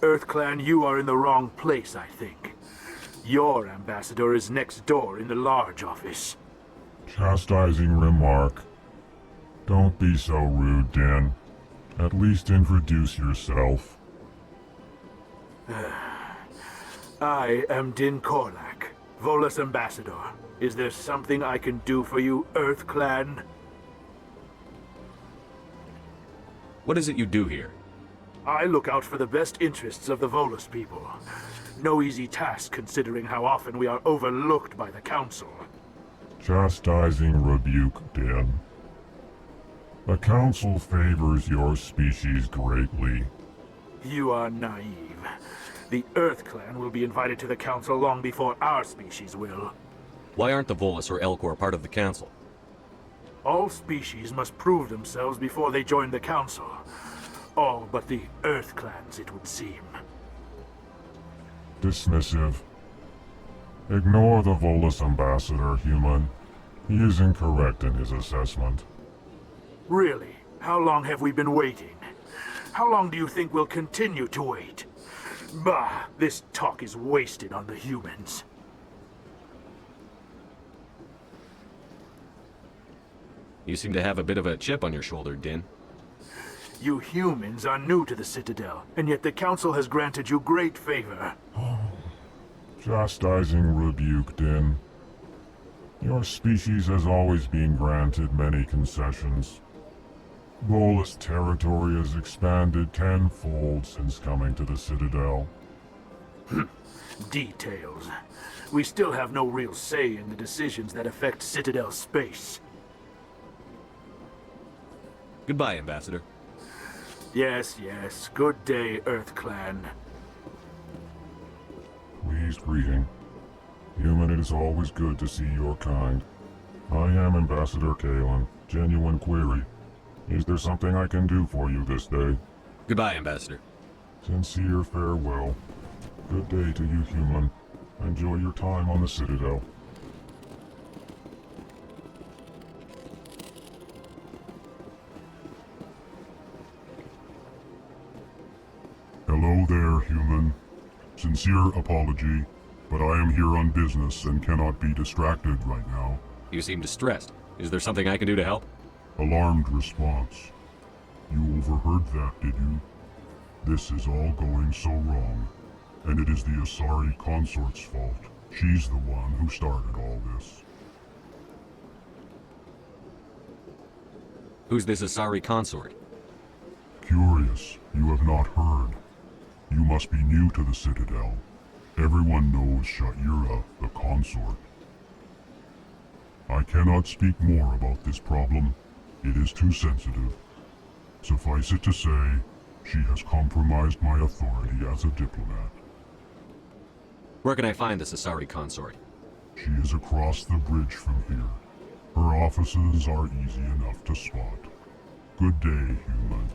EarthClan, you are in the wrong place, I think. Your ambassador is next door in the large office. Chastising remark. Don't be so rude, Dan. At least introduce yourself. I am Din Korlak, Volus ambassador. Is there something I can do for you, EarthClan? What is it you do here? I look out for the best interests of the Volus people. No easy task considering how often we are overlooked by the Council. Chastising rebuke, Dan. The Council favors your species greatly. You are naive. The EarthClan will be invited to the Council long before our species will. Why aren't the Volus or Elcor part of the Council? All species must prove themselves before they join the Council. All but the EarthClans, it would seem. Dismissive. Ignore the Volus ambassador, human. He is incorrect in his assessment. Really? How long have we been waiting? How long do you think we'll continue to wait? Bah, this talk is wasted on the humans. You seem to have a bit of a chip on your shoulder, Din. You humans are new to the Citadel, and yet the Council has granted you great favor. Chastising rebuke, Din. Your species has always been granted many concessions. Volus territory has expanded tenfold since coming to the Citadel. Details. We still have no real say in the decisions that affect Citadel space. Goodbye, Ambassador. Yes, yes. Good day, EarthClan. Pleased greeting. Human, it is always good to see your kind. I am Ambassador Kalen. Genuine query. Is there something I can do for you this day? Goodbye, Ambassador. Sincere farewell. Good day to you, human. Enjoy your time on the Citadel. Hello there, human. Sincere apology, but I am here on business and cannot be distracted right now. You seem distressed. Is there something I can do to help? Alarmed response. You overheard that, did you? This is all going so wrong, and it is the Asari consort's fault. She's the one who started all this. Who's this Asari consort? Curious, you have not heard. You must be new to the Citadel. Everyone knows Sha'ira, the consort. I cannot speak more about this problem. It is too sensitive. Suffice it to say, she has compromised my authority as a diplomat. Where can I find this Asari consort? She is across the bridge from here. Her offices are easy enough to spot. Good day, human.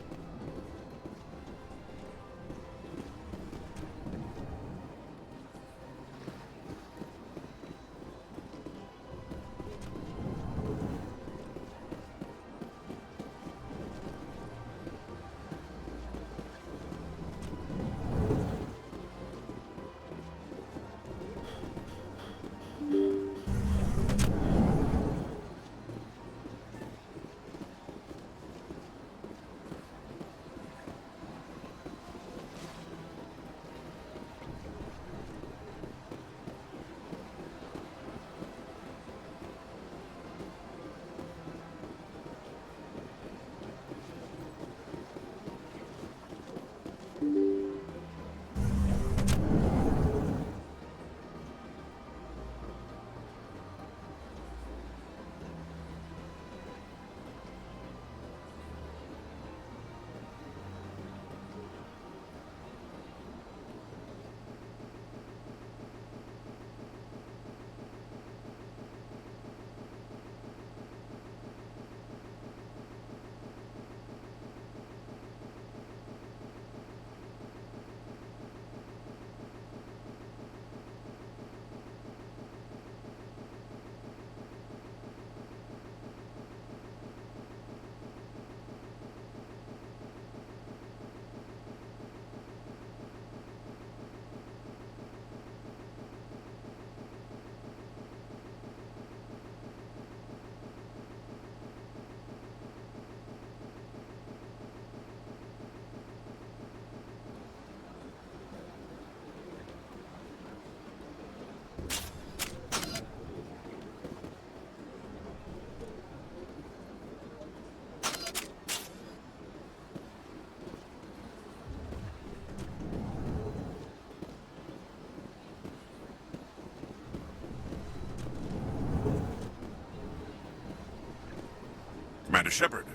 Commander Shepard,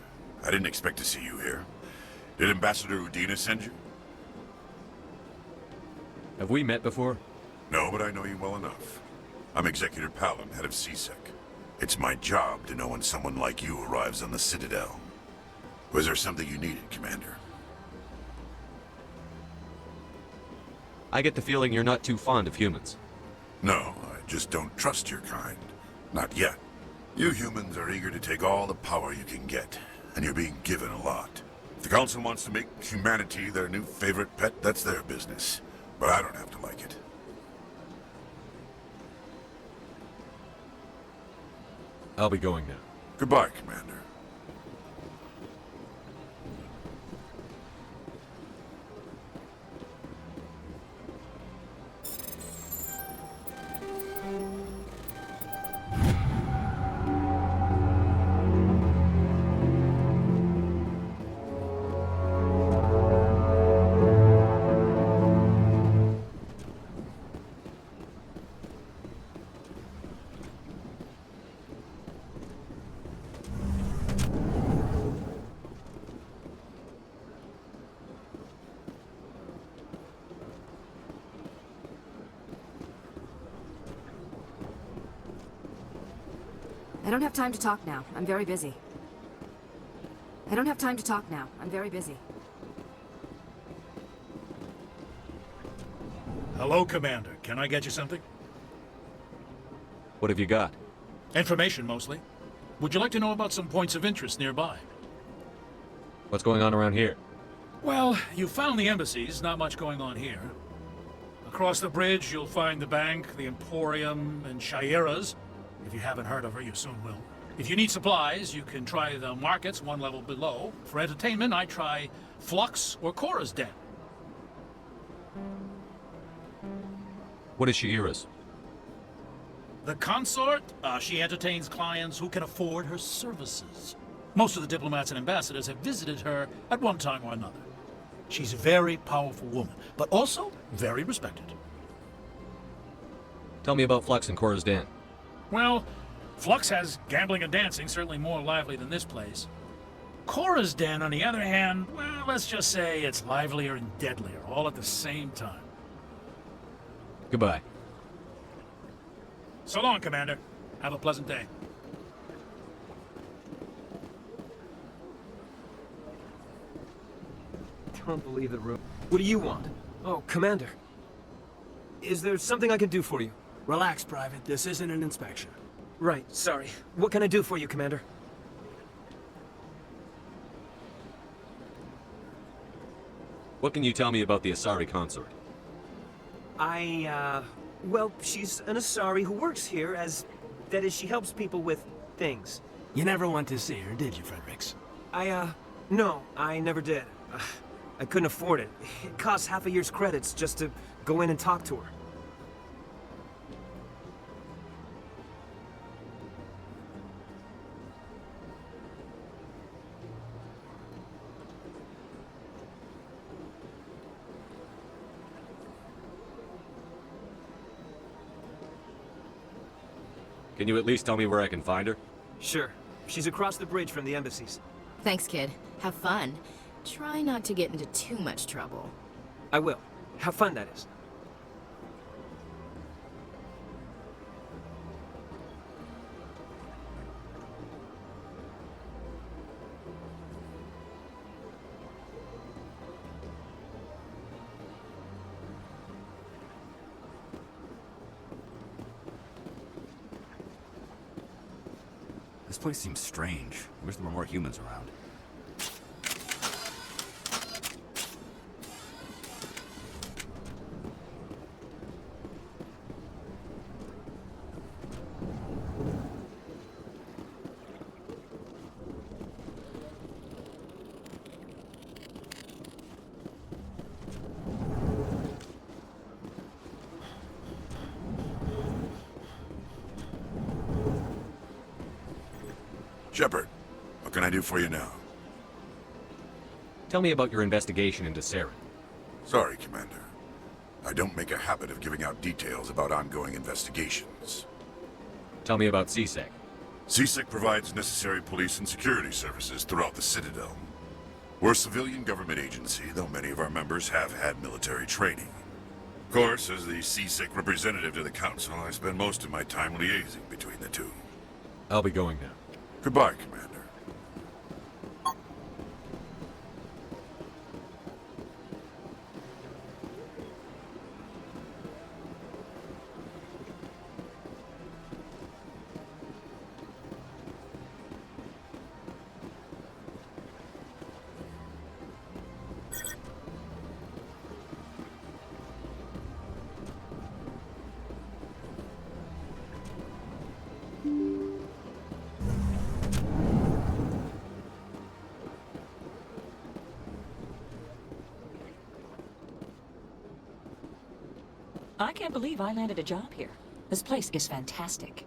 I didn't expect to see you here. Did Ambassador Udina send you? Have we met before? No, but I know you well enough. I'm Executor Palin, head of CSEC. It's my job to know when someone like you arrives on the Citadel. Was there something you needed, Commander? I get the feeling you're not too fond of humans. No, I just don't trust your kind. Not yet. You humans are eager to take all the power you can get, and you're being given a lot. If the Council wants to make humanity their new favorite pet, that's their business. But I don't have to like it. I'll be going now. Goodbye, Commander. I don't have time to talk now. I'm very busy. I don't have time to talk now. I'm very busy. Hello, Commander. Can I get you something? What have you got? Information, mostly. Would you like to know about some points of interest nearby? What's going on around here? Well, you found the embassies. Not much going on here. Across the bridge, you'll find the bank, the Emporium, and Shayera's. If you haven't heard of her, you soon will. If you need supplies, you can try the markets one level below. For entertainment, I try Flux or Cora's Den. What is Shayera's? The consort, she entertains clients who can afford her services. Most of the diplomats and ambassadors have visited her at one time or another. She's a very powerful woman, but also very respected. Tell me about Flux and Cora's Den. Well, Flux has gambling and dancing, certainly more lively than this place. Cora's Den, on the other hand, well, let's just say it's livelier and deadlier, all at the same time. Goodbye. So long, Commander. Have a pleasant day. Don't believe it, Ru. What do you want? Oh, Commander. Is there something I can do for you? Relax, Private. This isn't an inspection. Right, sorry. What can I do for you, Commander? What can you tell me about the Asari consort? Well, she's an Asari who works here that is, she helps people with things. You never went to see her, did you, Fredericks? No, I never did. I couldn't afford it. It costs half a year's credits just to go in and talk to her. Can you at least tell me where I can find her? Sure. She's across the bridge from the embassies. Thanks, kid. Have fun. Try not to get into too much trouble. I will. Have fun, that is. This place seems strange. I wish there were more humans around. Shepard, what can I do for you now? Tell me about your investigation into Saren. Sorry, Commander. I don't make a habit of giving out details about ongoing investigations. Tell me about CSEC. CSEC provides necessary police and security services throughout the Citadel. We're a civilian government agency, though many of our members have had military training. Of course, as the CSEC representative to the Council, I spend most of my time liaising between the two. I'll be going now. Goodbye, Commander. I can't believe I landed a job here. This place is fantastic.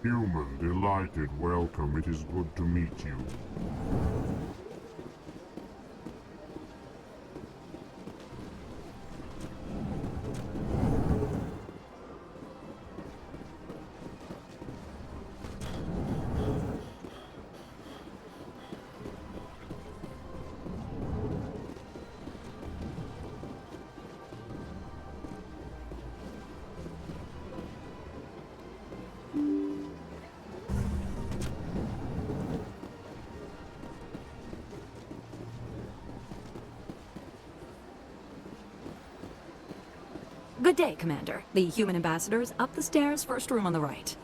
Human, delighted, welcome. It is good to meet you. Good day, Commander. The human ambassador is up the stairs, first room on the right.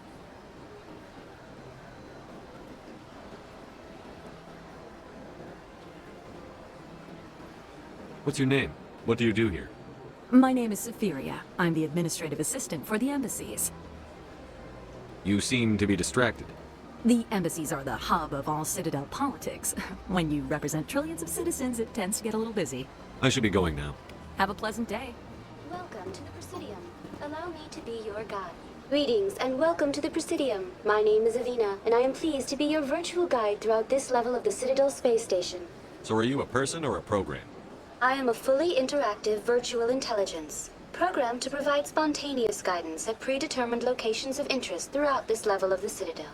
What's your name? What do you do here? My name is Saphiria. I'm the administrative assistant for the embassies. You seem to be distracted. The embassies are the hub of all Citadel politics. When you represent trillions of citizens, it tends to get a little busy. I should be going now. Have a pleasant day. Welcome to the Presidium. Allow me to be your guide. Greetings and welcome to the Presidium. My name is Avina, and I am pleased to be your virtual guide throughout this level of the Citadel space station. So are you a person or a program? I am a fully interactive virtual intelligence, programmed to provide spontaneous guidance at predetermined locations of interest throughout this level of the Citadel.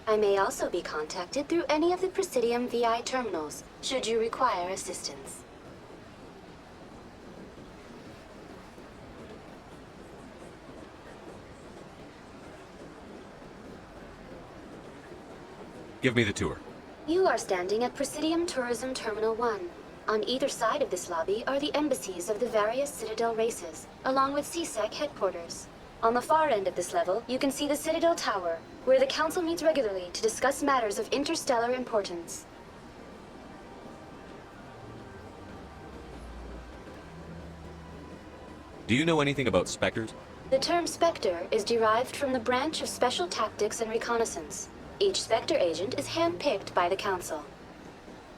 I may also be contacted through any of the Presidium VI terminals, should you require assistance. Give me the tour. You are standing at Presidium Tourism Terminal 1. On either side of this lobby are the embassies of the various Citadel races, along with CSEC headquarters. On the far end of this level, you can see the Citadel Tower, where the Council meets regularly to discuss matters of interstellar importance. Do you know anything about specters? The term Spectre is derived from the branch of Special Tactics and Reconnaissance. Each Spectre agent is handpicked by the Council.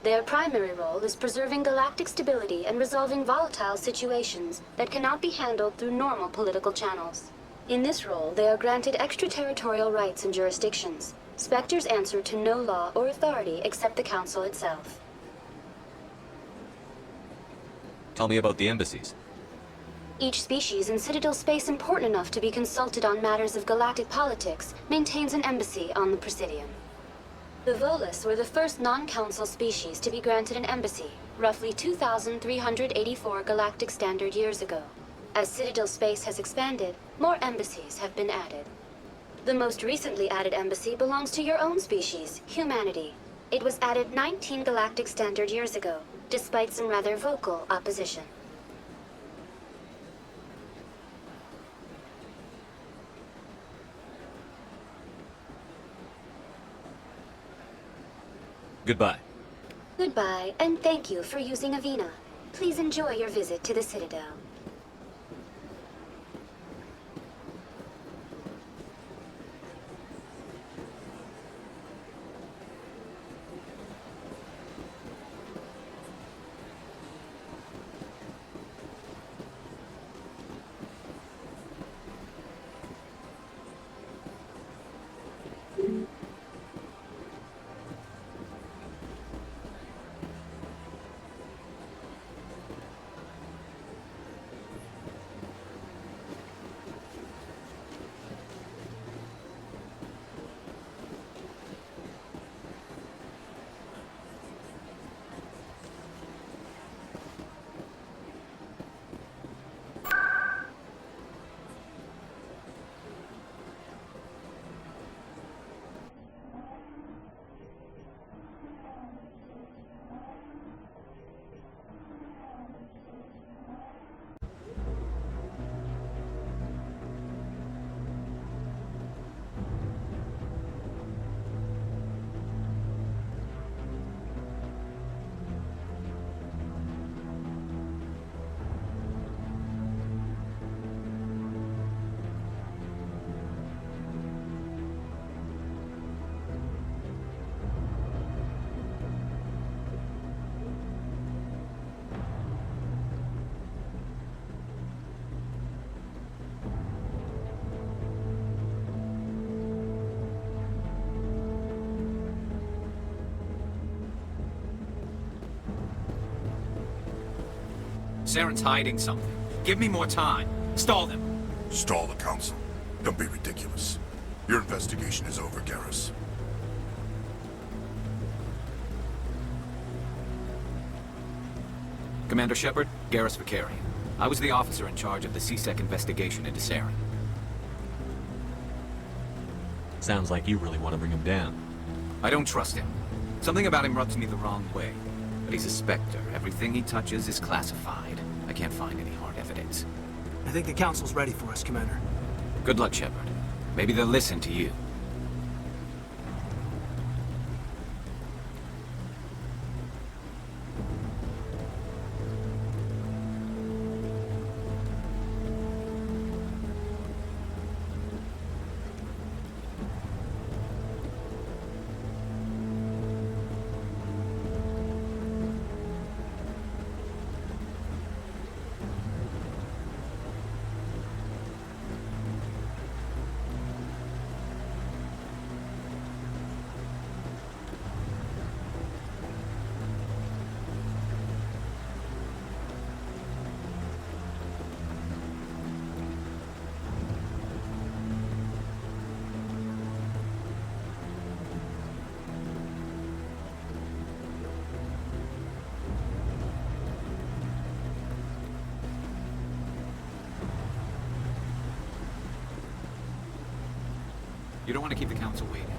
Their primary role is preserving galactic stability and resolving volatile situations that cannot be handled through normal political channels. In this role, they are granted extraterritorial rights and jurisdictions. Spectres answer to no law or authority except the Council itself. Tell me about the embassies. Each species in Citadel space important enough to be consulted on matters of galactic politics maintains an embassy on the Presidium. The Volus were the first non-council species to be granted an embassy, roughly 2,384 galactic standard years ago. As Citadel space has expanded, more embassies have been added. The most recently added embassy belongs to your own species, humanity. It was added 19 galactic standard years ago, despite some rather vocal opposition. Goodbye. Goodbye, and thank you for using Avina. Please enjoy your visit to the Citadel. Saren's hiding something. Give me more time. Stall them. Stall the Council. Don't be ridiculous. Your investigation is over, Garrus. Commander Shepard, Garrus Vicarian. I was the officer in charge of the C-Sec investigation into Saren. Sounds like you really want to bring him down. I don't trust him. Something about him rubs me the wrong way. But he's a Spectre. Everything he touches is classified. I can't find any hard evidence. I think the Council's ready for us, Commander. Good luck, Shepard. Maybe they'll listen to you. You don't want to keep the Council waiting.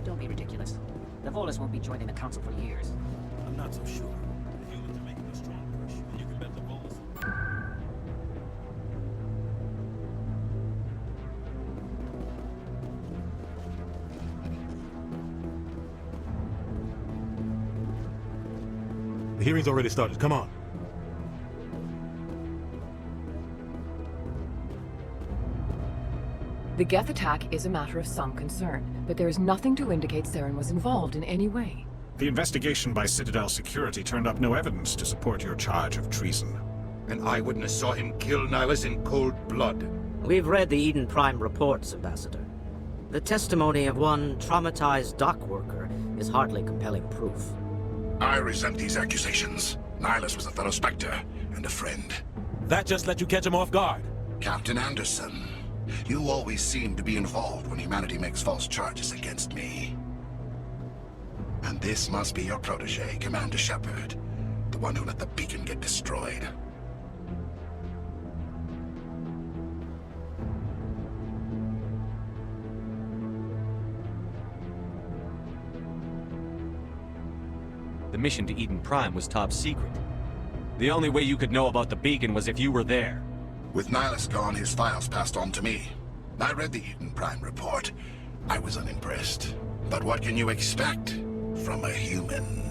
Don't be ridiculous. The Volus won't be joining the Council for years. I'm not so sure. The humans are making a strong push, and you can bet the Volus... The hearing's already started. Come on. The Geth attack is a matter of some concern, but there is nothing to indicate Saren was involved in any way. The investigation by Citadel Security turned up no evidence to support your charge of treason. An eyewitness saw him kill Nihilus in cold blood. We've read the Eden Prime reports, Ambassador. The testimony of one traumatized dock worker is hardly compelling proof. I resent these accusations. Nihilus was a fellow Spectre and a friend. That just let you catch him off guard. Captain Anderson, you always seem to be involved when humanity makes false charges against me. And this must be your protege, Commander Shepard, the one who let the beacon get destroyed. The mission to Eden Prime was top secret. The only way you could know about the beacon was if you were there. With Nihilus gone, his files passed on to me. I read the Eden Prime report. I was unimpressed. But what can you expect from a human?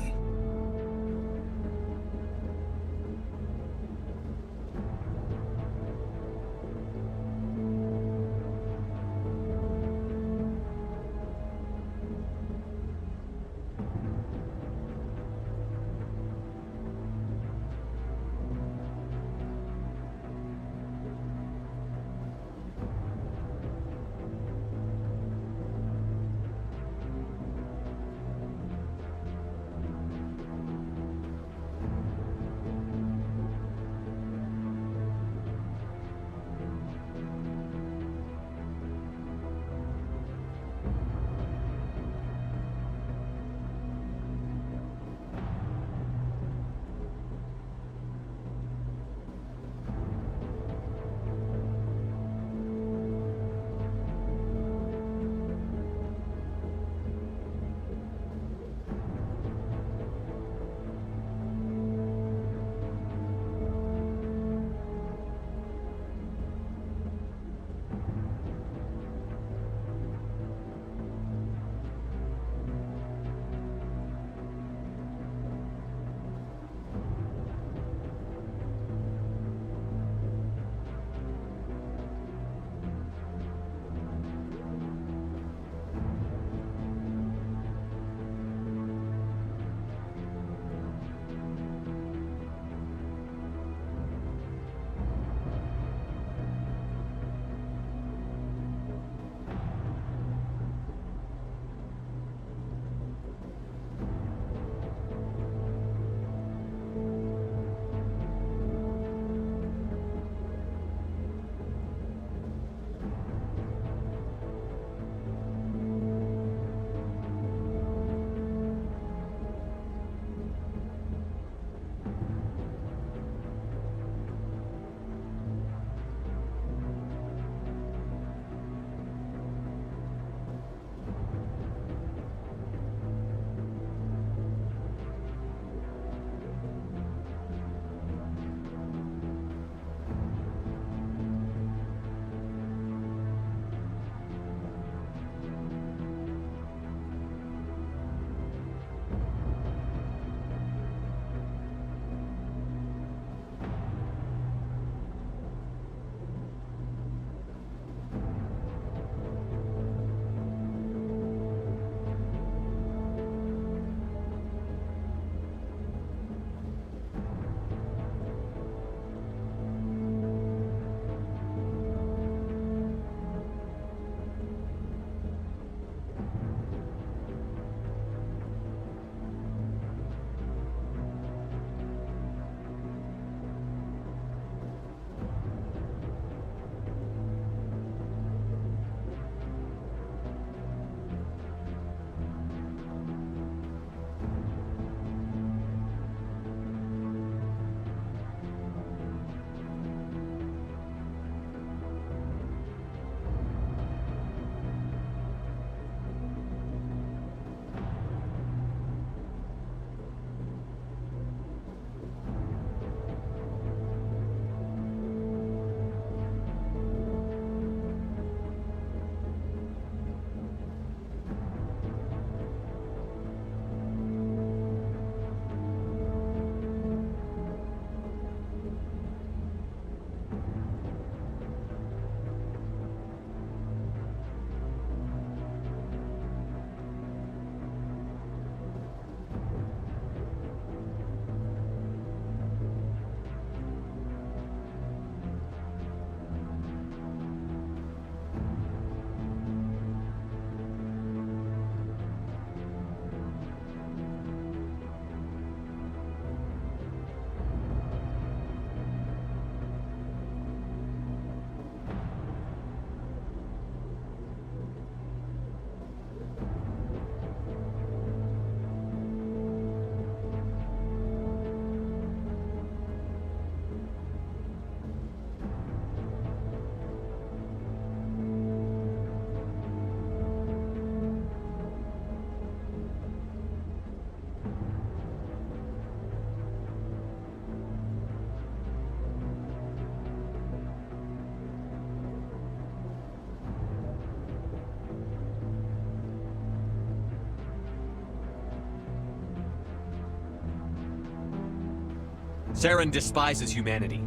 Saren despises humanity.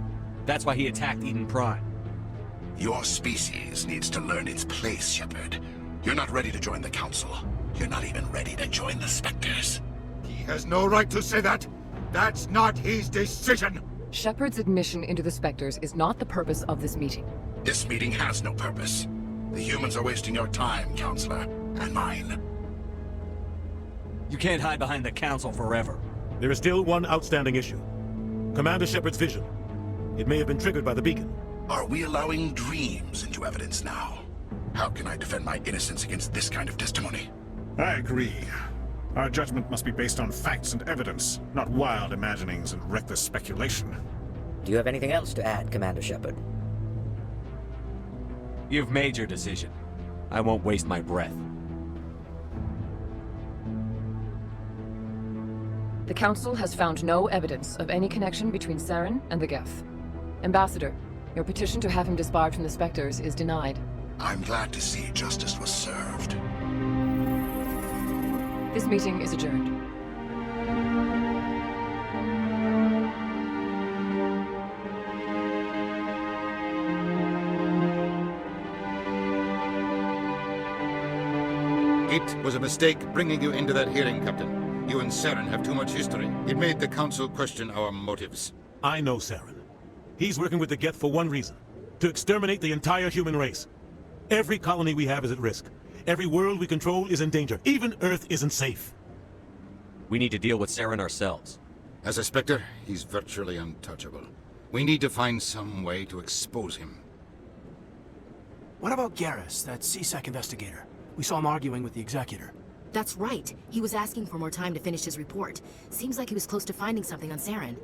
That's why he attacked Eden Prime. Your species needs to learn its place, Shepard. You're not ready to join the Council. You're not even ready to join the Spectres. He has no right to say that. That's not his decision. Shepard's admission into the Spectres is not the purpose of this meeting. This meeting has no purpose. The humans are wasting your time, Counselor, and mine. You can't hide behind the Council forever. There is still one outstanding issue. Commander Shepard's vision. It may have been triggered by the beacon. Are we allowing dreams into evidence now? How can I defend my innocence against this kind of testimony? I agree. Our judgment must be based on facts and evidence, not wild imaginings and reckless speculation. Do you have anything else to add, Commander Shepard? You've made your decision. I won't waste my breath. The Council has found no evidence of any connection between Saren and the Geth. Ambassador, your petition to have him disbarred from the Spectres is denied. I'm glad to see justice was served. This meeting is adjourned. It was a mistake bringing you into that hearing, Captain. You and Saren have too much history. It made the Council question our motives. I know Saren. He's working with the Geth for one reason. To exterminate the entire human race. Every colony we have is at risk. Every world we control is in danger. Even Earth isn't safe. We need to deal with Saren ourselves. As a Spectre, he's virtually untouchable. We need to find some way to expose him. What about Garrus, that C-Sec investigator? We saw him arguing with the Executor. That's right. He was asking for more time to finish his report. Seems like he was close to finding something on Saren.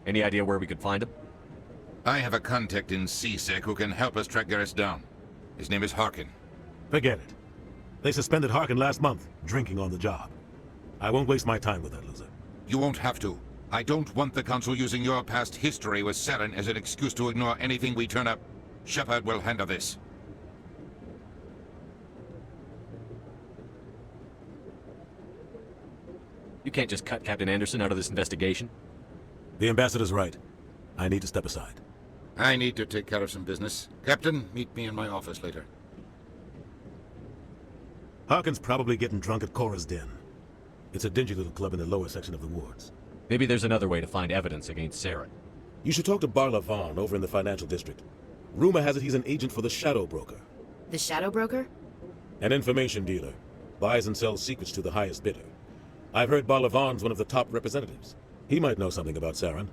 Any idea where we could find him? I have a contact in C-Sec who can help us track Garrus down. His name is Harkin. Forget it. They suspended Harkin last month, drinking on the job. I won't waste my time with that loser. You won't have to. I don't want the Council using your past history with Saren as an excuse to ignore anything we turn up. Shepard will handle this. You can't just cut Captain Anderson out of this investigation. The Ambassador's right. I need to step aside. I need to take care of some business. Captain, meet me in my office later. Harkin's probably getting drunk at Cora's Den. It's a dingy little club in the lower section of the wards. Maybe there's another way to find evidence against Saren. You should talk to Barla Vaughn over in the financial district. Rumor has it he's an agent for the Shadow Broker. The Shadow Broker? An information dealer. Buys and sells secrets to the highest bidder. I've heard Barla Vaughn's one of the top representatives. He might know something about Saren,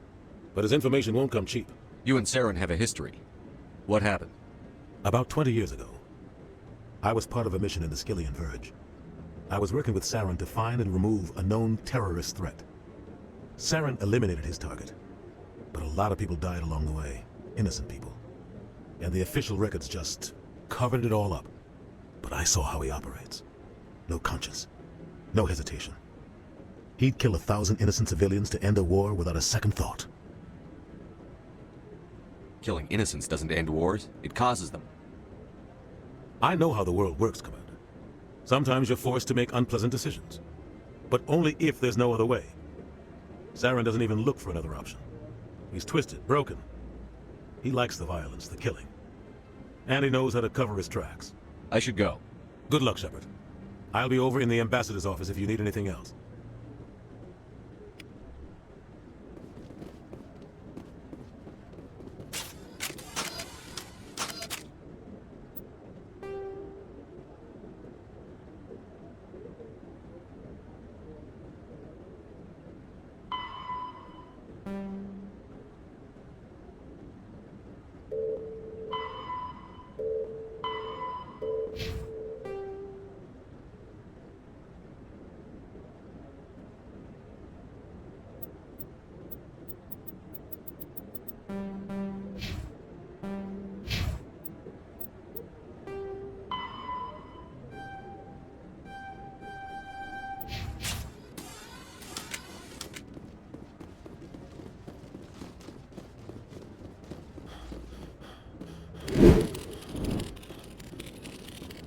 but his information won't come cheap. You and Saren have a history. What happened? About 20 years ago, I was part of a mission in the Skillian Verge. I was working with Saren to find and remove a known terrorist threat. Saren eliminated his target, but a lot of people died along the way, innocent people. And the official records just covered it all up. But I saw how he operates. No conscience, no hesitation. He'd kill 1,000 innocent civilians to end a war without a second thought. Killing innocents doesn't end wars, it causes them. I know how the world works, Commander. Sometimes you're forced to make unpleasant decisions. But only if there's no other way. Saren doesn't even look for another option. He's twisted, broken. He likes the violence, the killing. And he knows how to cover his tracks. I should go. Good luck, Shepard. I'll be over in the Ambassador's office if you need anything else.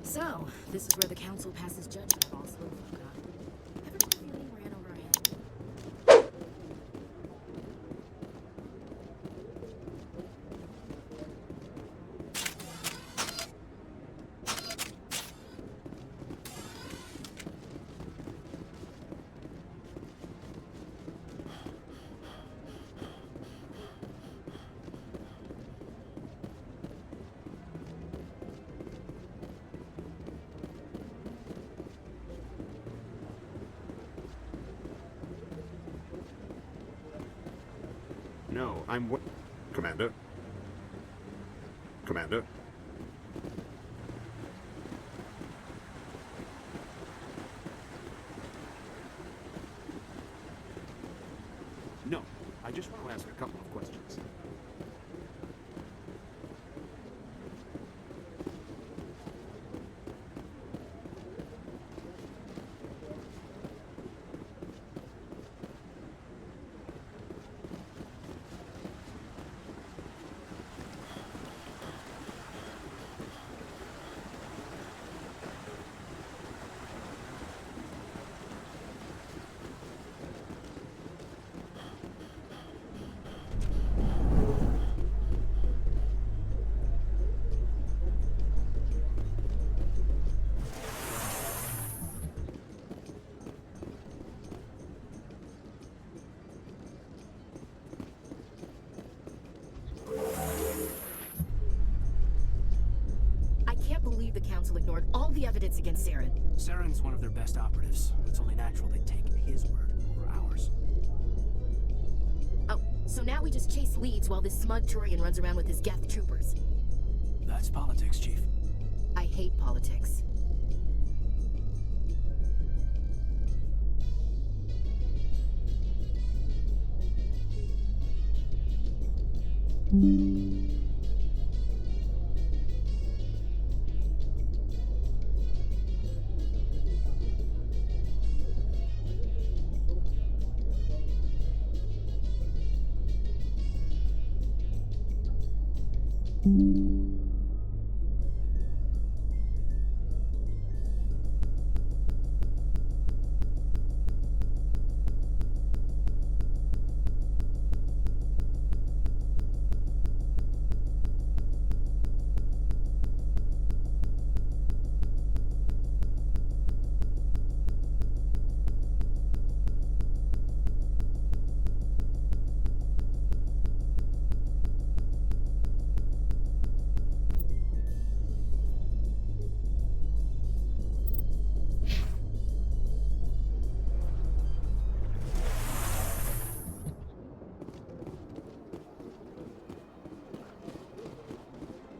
So, this is where the Council passes judgment on all slowpoke, huh? Ever get a feeling we ran over our head? No, Commander? Commander? No, I just want to ask a couple of questions. The Council ignored all the evidence against Saren. Saren's one of their best operatives. It's only natural they take his word over ours. Oh, so now we just chase leads while this smug Turian runs around with his Geth troopers. That's politics, Chief. I hate politics.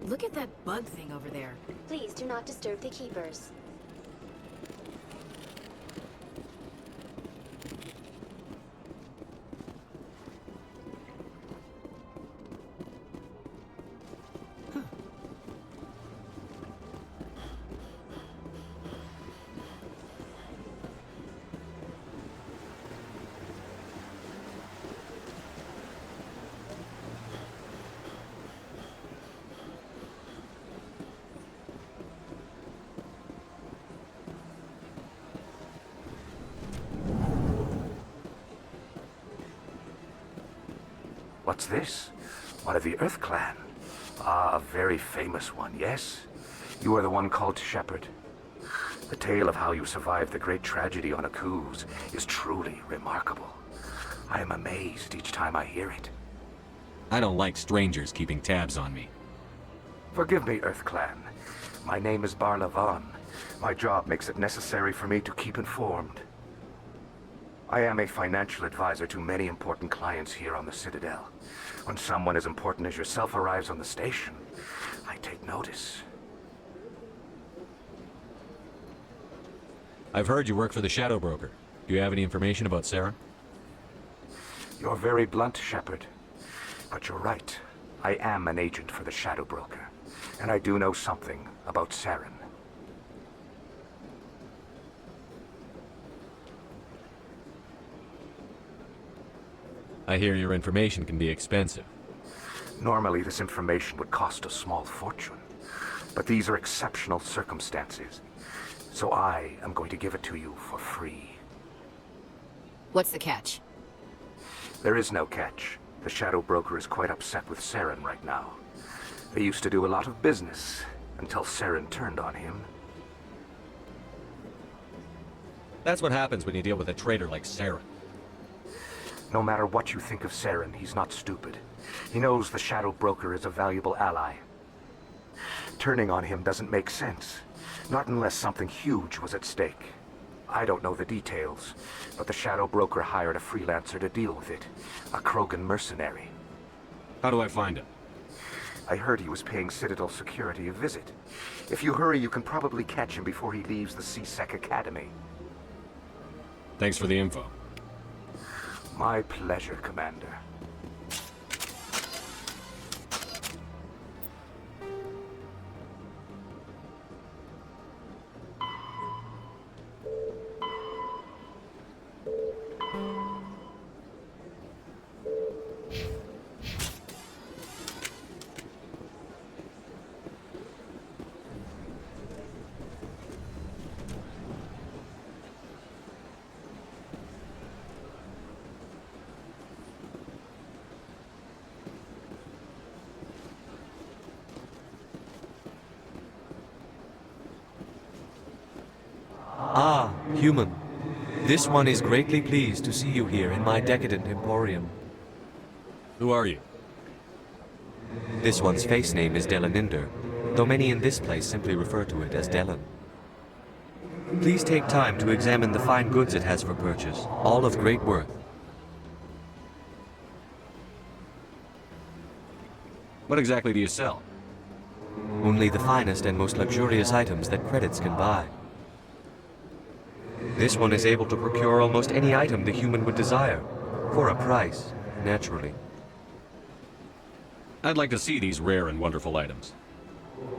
Look at that bug thing over there. Please do not disturb the keepers. What's this? One of the Earth Clan. Ah, a very famous one, yes? You are the one called Shepherd. The tale of how you survived the great tragedy on Akuz is truly remarkable. I am amazed each time I hear it. I don't like strangers keeping tabs on me. Forgive me, Earth Clan. My name is Barla Vaughn. My job makes it necessary for me to keep informed. I am a financial advisor to many important clients here on the Citadel. When someone as important as yourself arrives on the station, I take notice. I've heard you work for the Shadow Broker. Do you have any information about Sarah? You're very blunt, Shepherd. But you're right. I am an agent for the Shadow Broker, and I do know something about Saren. I hear your information can be expensive. Normally, this information would cost a small fortune. But these are exceptional circumstances. So I am going to give it to you for free. What's the catch? There is no catch. The Shadow Broker is quite upset with Saren right now. They used to do a lot of business, until Saren turned on him. That's what happens when you deal with a traitor like Saren. No matter what you think of Saren, he's not stupid. He knows the Shadow Broker is a valuable ally. Turning on him doesn't make sense. Not unless something huge was at stake. I don't know the details, but the Shadow Broker hired a freelancer to deal with it. A Krogan mercenary. How do I find him? I heard he was paying Citadel security a visit. If you hurry, you can probably catch him before he leaves the C-Sec Academy. Thanks for the info. My pleasure, Commander. Ah, human. This one is greatly pleased to see you here in my decadent emporium. Who are you? This one's face name is Delaninder, though many in this place simply refer to it as Delan. Please take time to examine the fine goods it has for purchase, all of great worth. What exactly do you sell? Only the finest and most luxurious items that credits can buy. This one is able to procure almost any item the human would desire, for a price, naturally. I'd like to see these rare and wonderful items.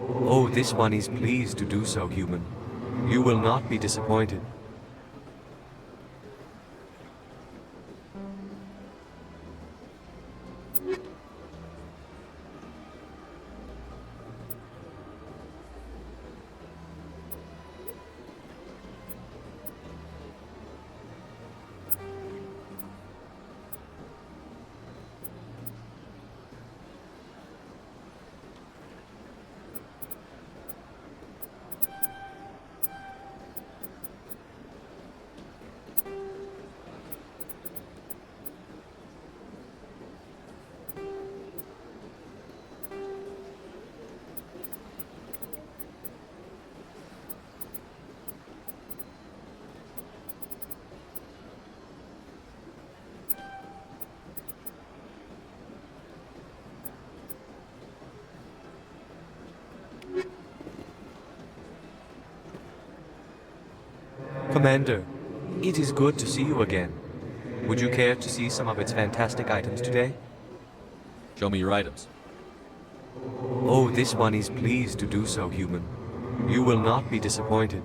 Oh, this one is pleased to do so, human. You will not be disappointed. Commander, it is good to see you again. Would you care to see some of its fantastic items today? Show me your items. Oh, this one is pleased to do so, human. You will not be disappointed.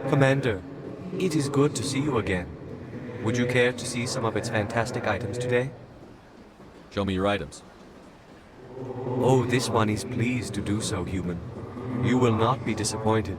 Commander, it is good to see you again. Would you care to see some of its fantastic items today? Show me your items. Oh, this one is pleased to do so, human. You will not be disappointed.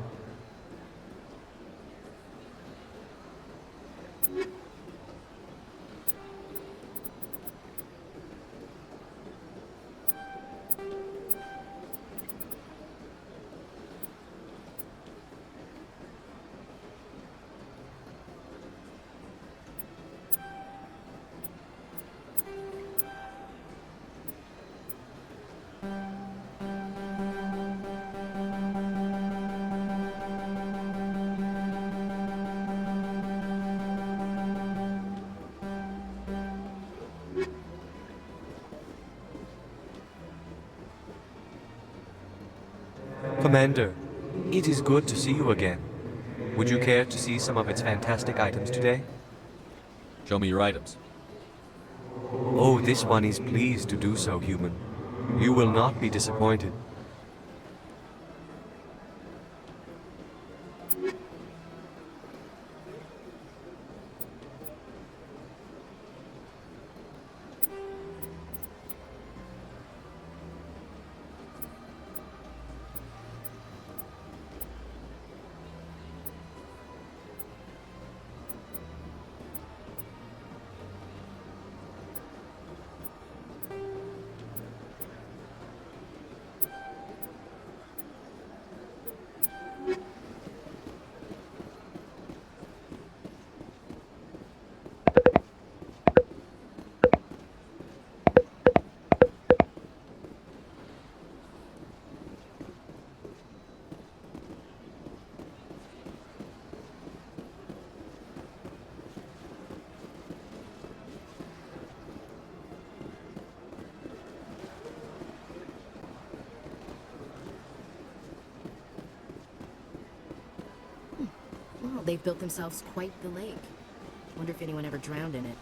Commander, it is good to see you again. Would you care to see some of its fantastic items today? Show me your items. Oh, this one is pleased to do so, human. You will not be disappointed. Wow, they've built themselves quite the lake. Wonder if anyone ever drowned in it.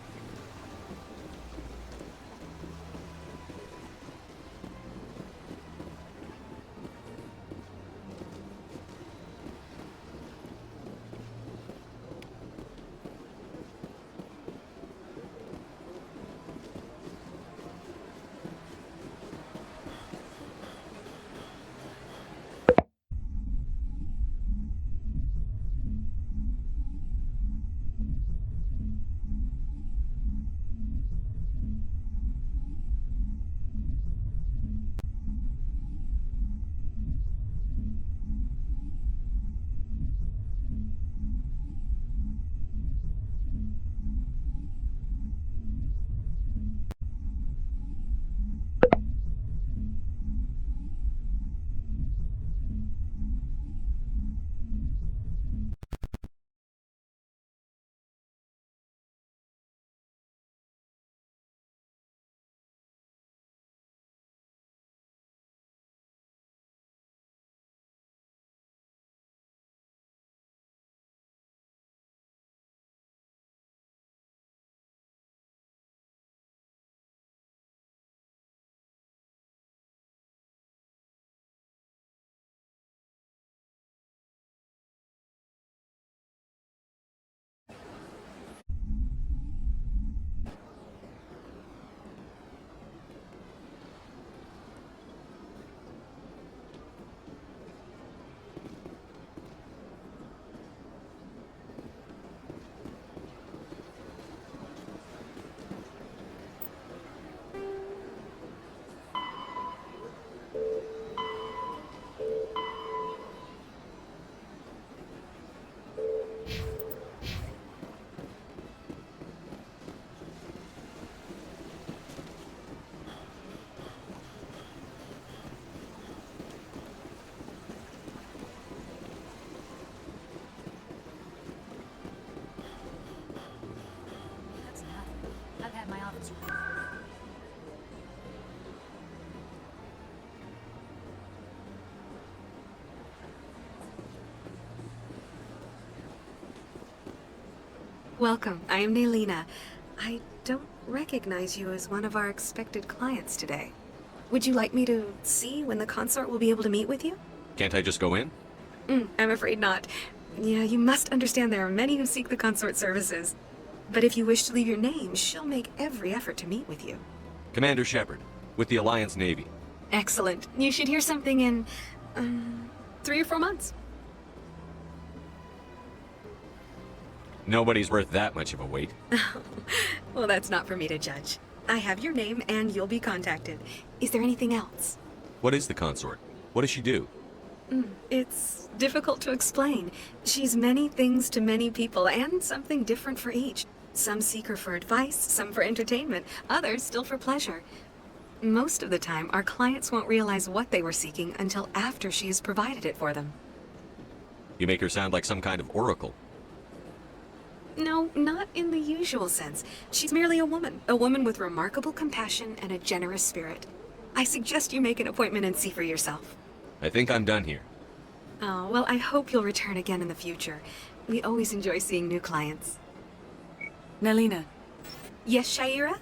Welcome, I am Naylina. I don't recognize you as one of our expected clients today. Would you like me to see when the consort will be able to meet with you? Can't I just go in? I'm afraid not. Yeah, you must understand there are many who seek the consort services. But if you wish to leave your name, she'll make every effort to meet with you. Commander Shepard, with the Alliance Navy. Excellent. You should hear something in, 3 or 4 months. Nobody's worth that much of a wait. Well, that's not for me to judge. I have your name and you'll be contacted. Is there anything else? What is the consort? What does she do? It's difficult to explain. She's many things to many people and something different for each. Some seek her for advice, some for entertainment, others still for pleasure. Most of the time, our clients won't realize what they were seeking until after she has provided it for them. You make her sound like some kind of oracle. No, not in the usual sense. She's merely a woman with remarkable compassion and a generous spirit. I suggest you make an appointment and see for yourself. I think I'm done here. Oh, well, I hope you'll return again in the future. We always enjoy seeing new clients. Nelina. Yes, Shaira?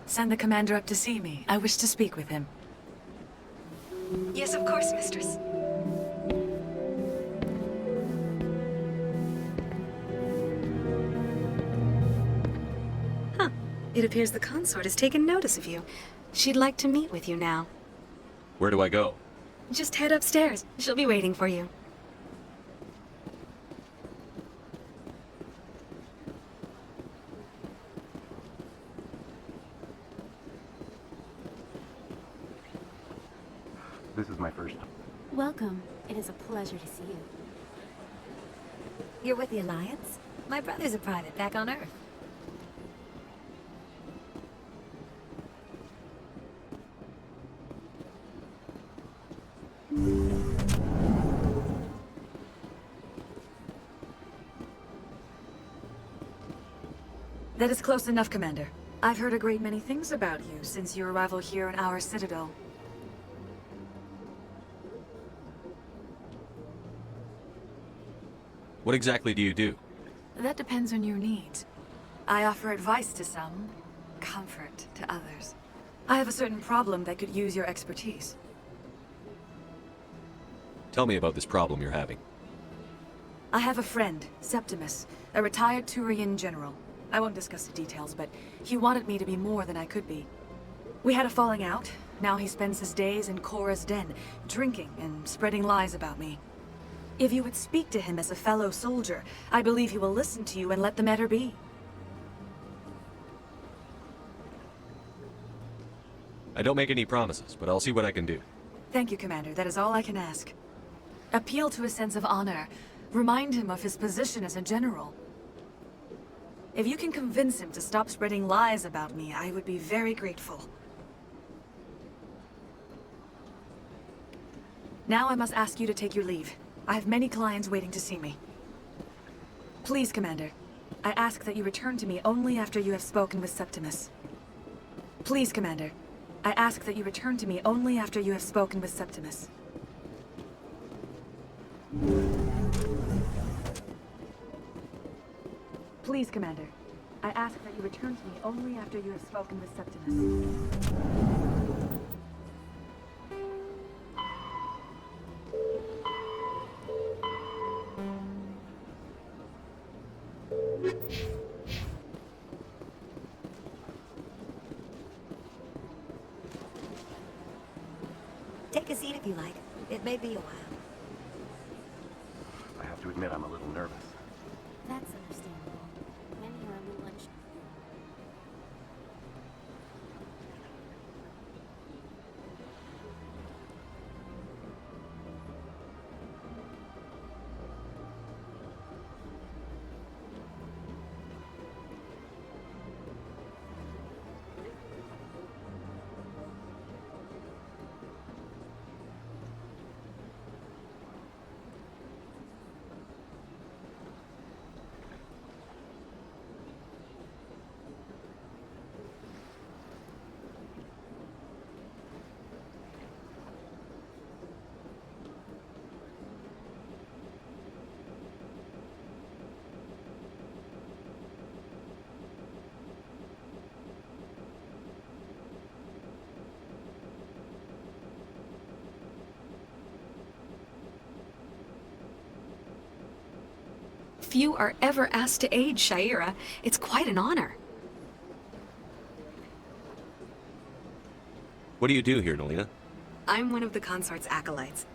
Send the commander up to see me. I wish to speak with him. Yes, of course, mistress. Huh. It appears the consort has taken notice of you. She'd like to meet with you now. Where do I go? Just head upstairs. She'll be waiting for you. This is my first time. Welcome. It is a pleasure to see you. You're with the Alliance? My brother's a private back on Earth. That is close enough, Commander. I've heard a great many things about you since your arrival here in our Citadel. What exactly do you do? That depends on your needs. I offer advice to some, comfort to others. I have a certain problem that could use your expertise. Tell me about this problem you're having. I have a friend, Septimus, a retired Turian general. I won't discuss the details, but he wanted me to be more than I could be. We had a falling out. Now he spends his days in Korra's den, drinking and spreading lies about me. If you would speak to him as a fellow soldier, I believe he will listen to you and let the matter be. I don't make any promises, but I'll see what I can do. Thank you, Commander. That is all I can ask. Appeal to his sense of honor. Remind him of his position as a general. If you can convince him to stop spreading lies about me, I would be very grateful. Now I must ask you to take your leave. I have many clients waiting to see me. Please, Commander, I ask that you return to me only after you have spoken with Septimus. Please, Commander, I ask that you return to me only after you have spoken with Septimus. Please, Commander, I ask that you return to me only after you have spoken with Septimus. Take a seat if you like. It may be a while. I have to admit I'm a little nervous. That's understandable. Many are a little unsure. few are ever asked to aid Shaira. It's quite an honor. What do you do here, Nolina? I'm one of the consort's acolytes.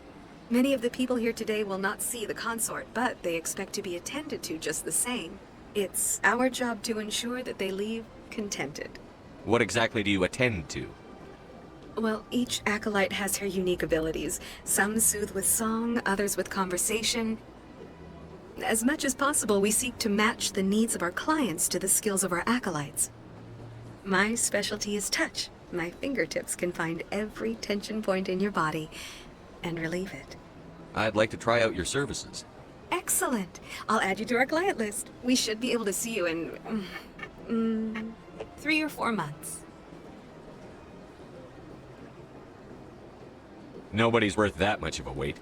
Many of the people here today will not see the consort, but they expect to be attended to just the same. It's our job to ensure that they leave contented. What exactly do you attend to? Well, each acolyte has her unique abilities. Some soothe with song, others with conversation. As much as possible, we seek to match the needs of our clients to the skills of our acolytes. My specialty is touch. My fingertips can find every tension point in your body and relieve it. I'd like to try out your services. Excellent. I'll add you to our client list. We should be able to see you in 3 or 4 months. Nobody's worth that much of a wait.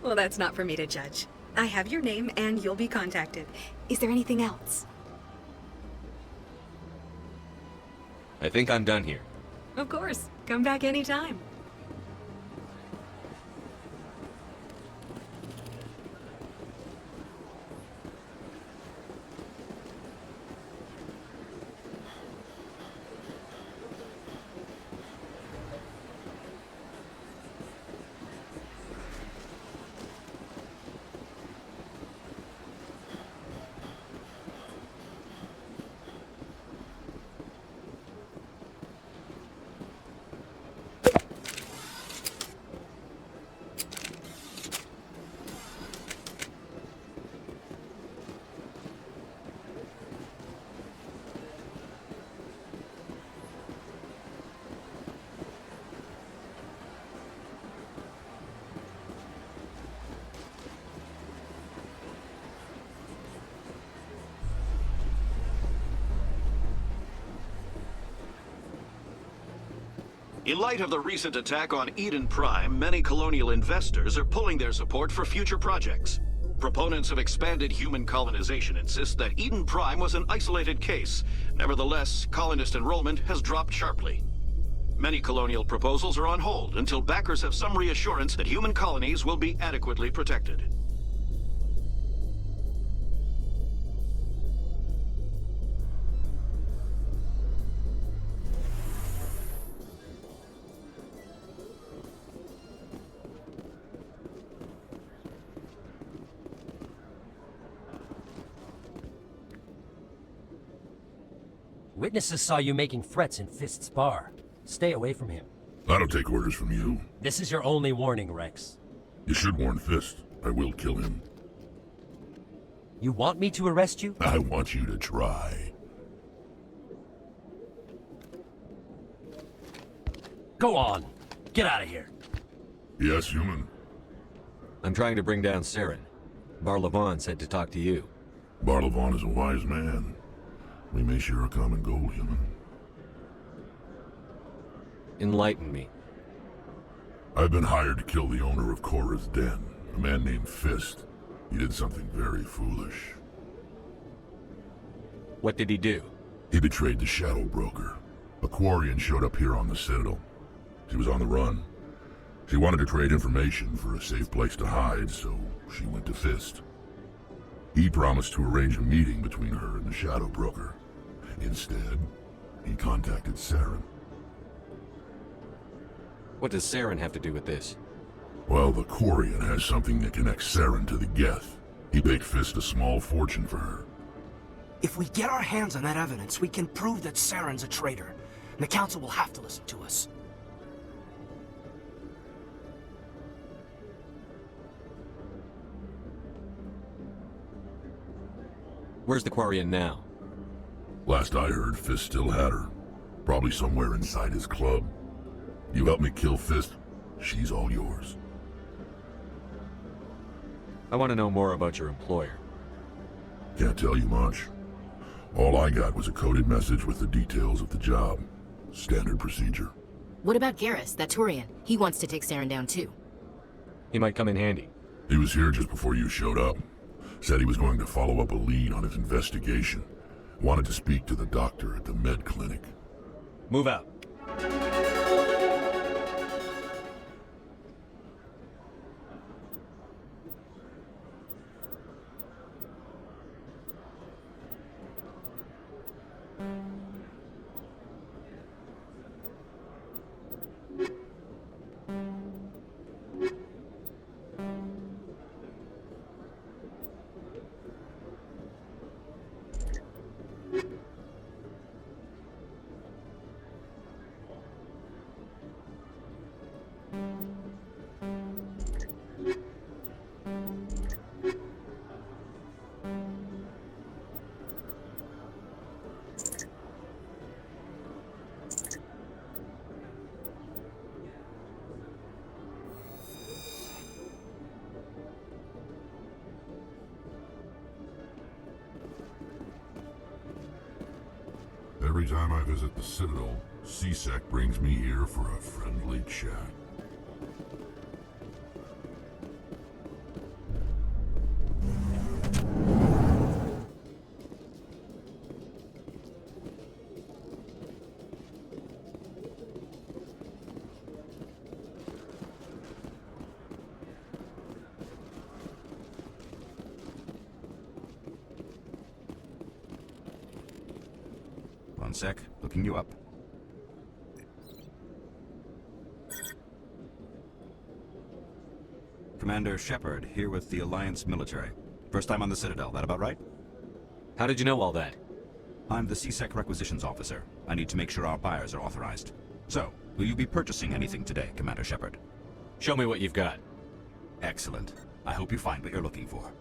Well, that's not for me to judge. I have your name and you'll be contacted. Is there anything else? I think I'm done here. Of course. Come back anytime. In light of the recent attack on Eden Prime, many colonial investors are pulling their support for future projects. Proponents of expanded human colonization insist that Eden Prime was an isolated case. Nevertheless, colonist enrollment has dropped sharply. Many colonial proposals are on hold until backers have some reassurance that human colonies will be adequately protected. Witnesses saw you making threats in Fist's bar. Stay away from him. I don't take orders from you. This is your only warning, Rex. You should warn Fist. I will kill him. You want me to arrest you? I want you to try. Go on. Get out of here. Yes, human. I'm trying to bring down Saren. Barlavon said to talk to you. Barlavon is a wise man. We may share a common goal, human. Enlighten me. I've been hired to kill the owner of Korra's Den, a man named Fist. He did something very foolish. What did he do? He betrayed the Shadow Broker. A Quarian showed up here on the Citadel. She was on the run. She wanted to trade information for a safe place to hide, so she went to Fist. He promised to arrange a meeting between her and the Shadow Broker. Instead, he contacted Saren. What does Saren have to do with this? Well, the Quarian has something that connects Saren to the Geth. He paid Fist a small fortune for her. If we get our hands on that evidence, we can prove that Saren's a traitor. And the Council will have to listen to us. Where's the Quarian now? Last I heard, Fist still had her. Probably somewhere inside his club. You help me kill Fist, she's all yours. I want to know more about your employer. Can't tell you much. All I got was a coded message with the details of the job. Standard procedure. What about Garrus, that Turian? He wants to take Saren down too. He might come in handy. He was here just before you showed up. Said he was going to follow up a lead on his investigation. Wanted to speak to the doctor at the med clinic. Move out. Every time I visit the Citadel, CSEC brings me here for a friendly chat. One sec, looking you up. Commander Shepard, here with the Alliance military. First time on the Citadel, that about right? How did you know all that? I'm the CSEC requisitions officer. I need to make sure our buyers are authorized. So, will you be purchasing anything today, Commander Shepard? Show me what you've got. Excellent. I hope you find what you're looking for.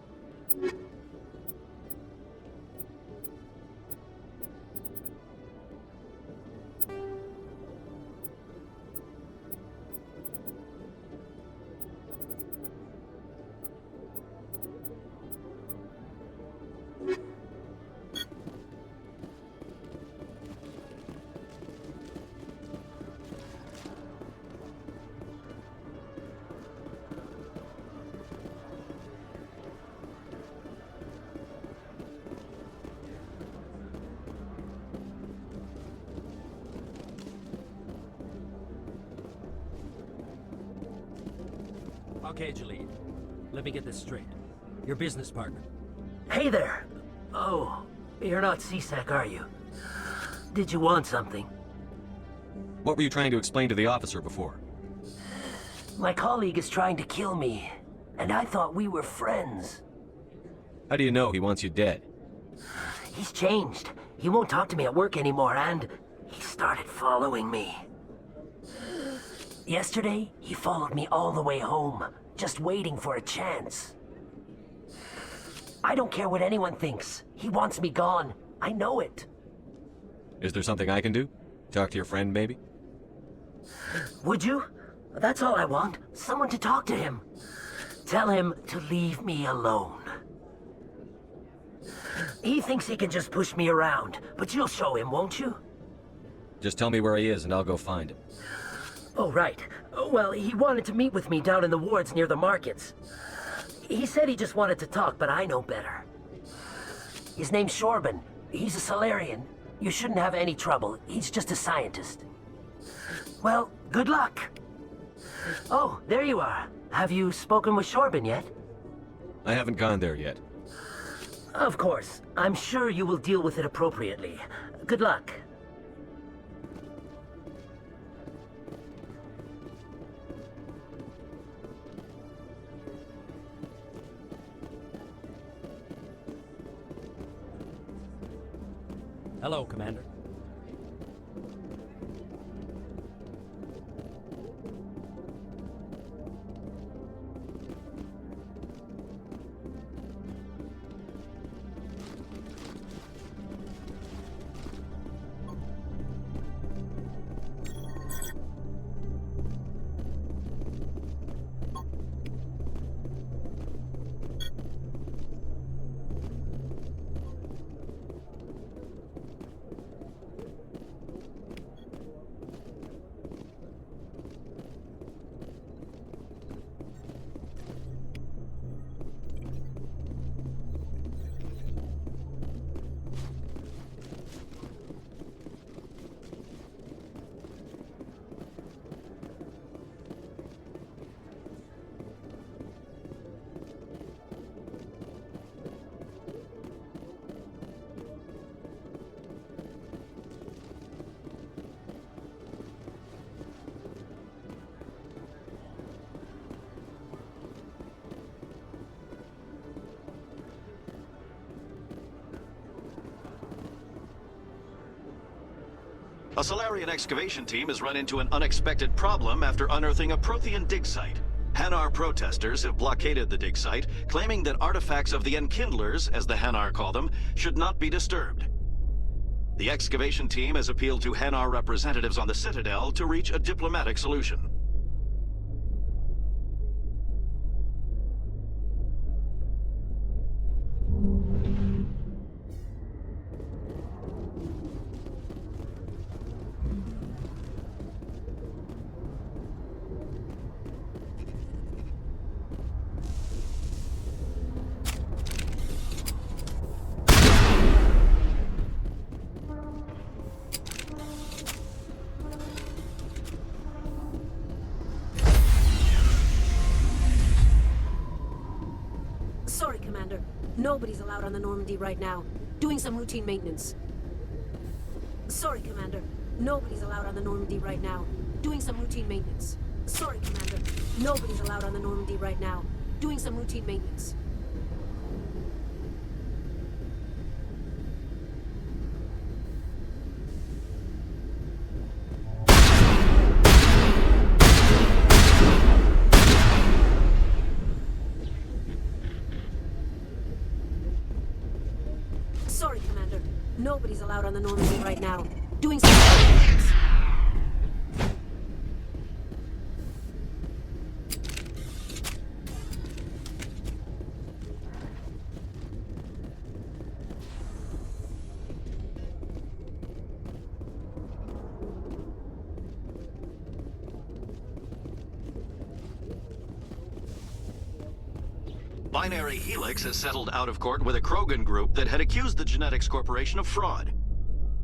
Okay, Jalid. Let me get this straight. Your business partner. Hey there! Oh, you're not CSEC, are you? Did you want something? What were you trying to explain to the officer before? My colleague is trying to kill me, and I thought we were friends. How do you know he wants you dead? He's changed. He won't talk to me at work anymore, and he started following me. Yesterday, he followed me all the way home, just waiting for a chance. I don't care what anyone thinks. He wants me gone. I know it. Is there something I can do? Talk to your friend, maybe? Would you? That's all I want. Someone to talk to him. Tell him to leave me alone. He thinks he can just push me around, but you'll show him, won't you? Just tell me where he is and I'll go find him. Oh, right. Well, he wanted to meet with me down in the wards near the markets. He said he just wanted to talk, but I know better. His name's Shorban. He's a Solarian. You shouldn't have any trouble. He's just a scientist. Well, good luck. Oh, there you are. Have you spoken with Shorban yet? I haven't gone there yet. Of course. I'm sure you will deal with it appropriately. Good luck. Hello, Commander. A Solarian excavation team has run into an unexpected problem after unearthing a Prothean dig site. Hanar protesters have blockaded the dig site, claiming that artifacts of the Enkindlers, as the Hanar call them, should not be disturbed. The excavation team has appealed to Hanar representatives on the Citadel to reach a diplomatic solution. Nobody's allowed on the Normandy right now. Doing some routine maintenance. Sorry, Commander. Nobody's allowed on the Normandy right now. Doing some routine maintenance. Sorry, Commander. Nobody's allowed on the Normandy right now. Doing some routine maintenance. Sorry, Commander. Nobody's allowed on the Normandy right now. Doing some routine maintenance. Binary Helix has settled out of court with a Krogan group that had accused the Genetics Corporation of fraud.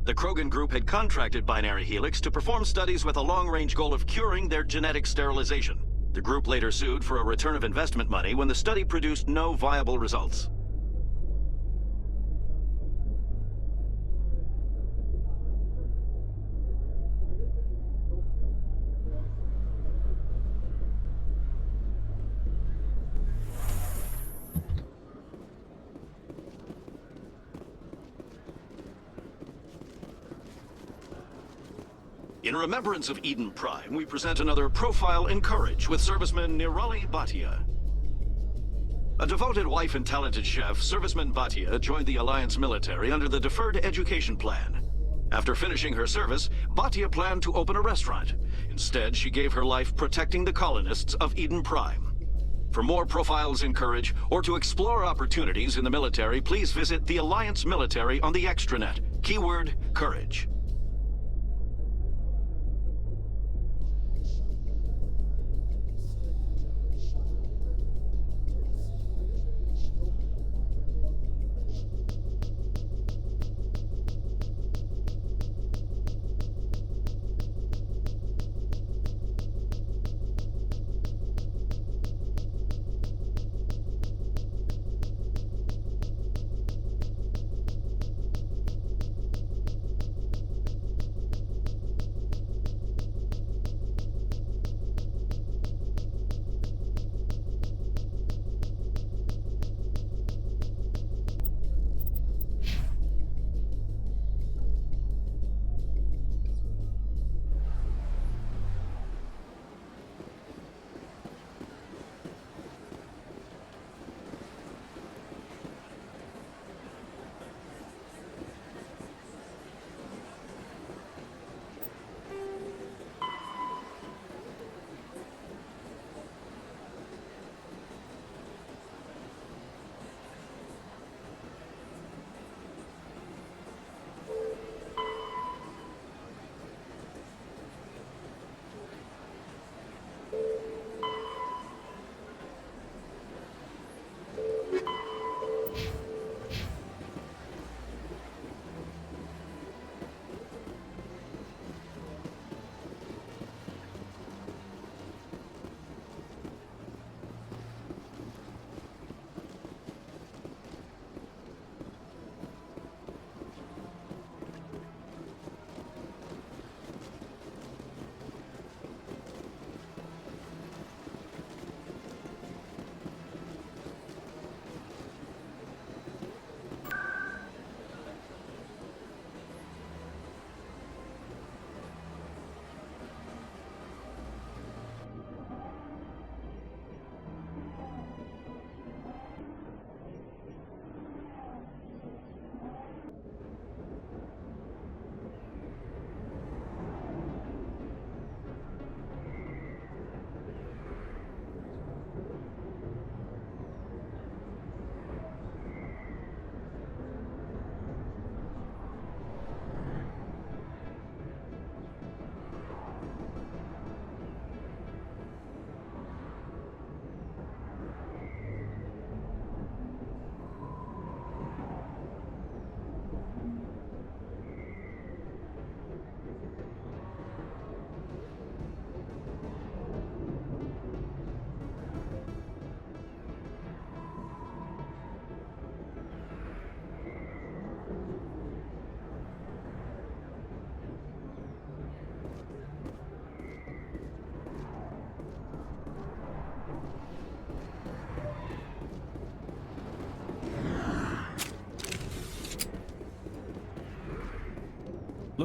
The Krogan group had contracted Binary Helix to perform studies with a long-range goal of curing their genetic sterilization. The group later sued for a return of investment money when the study produced no viable results. In remembrance of Eden Prime, we present another Profile in Courage with serviceman Nirali Bhatia. A devoted wife and talented chef, serviceman Bhatia joined the Alliance military under the Deferred Education Plan. After finishing her service, Bhatia planned to open a restaurant. Instead, she gave her life protecting the colonists of Eden Prime. For more Profiles in Courage, or to explore opportunities in the military, please visit the Alliance military on the extranet. Keyword, Courage.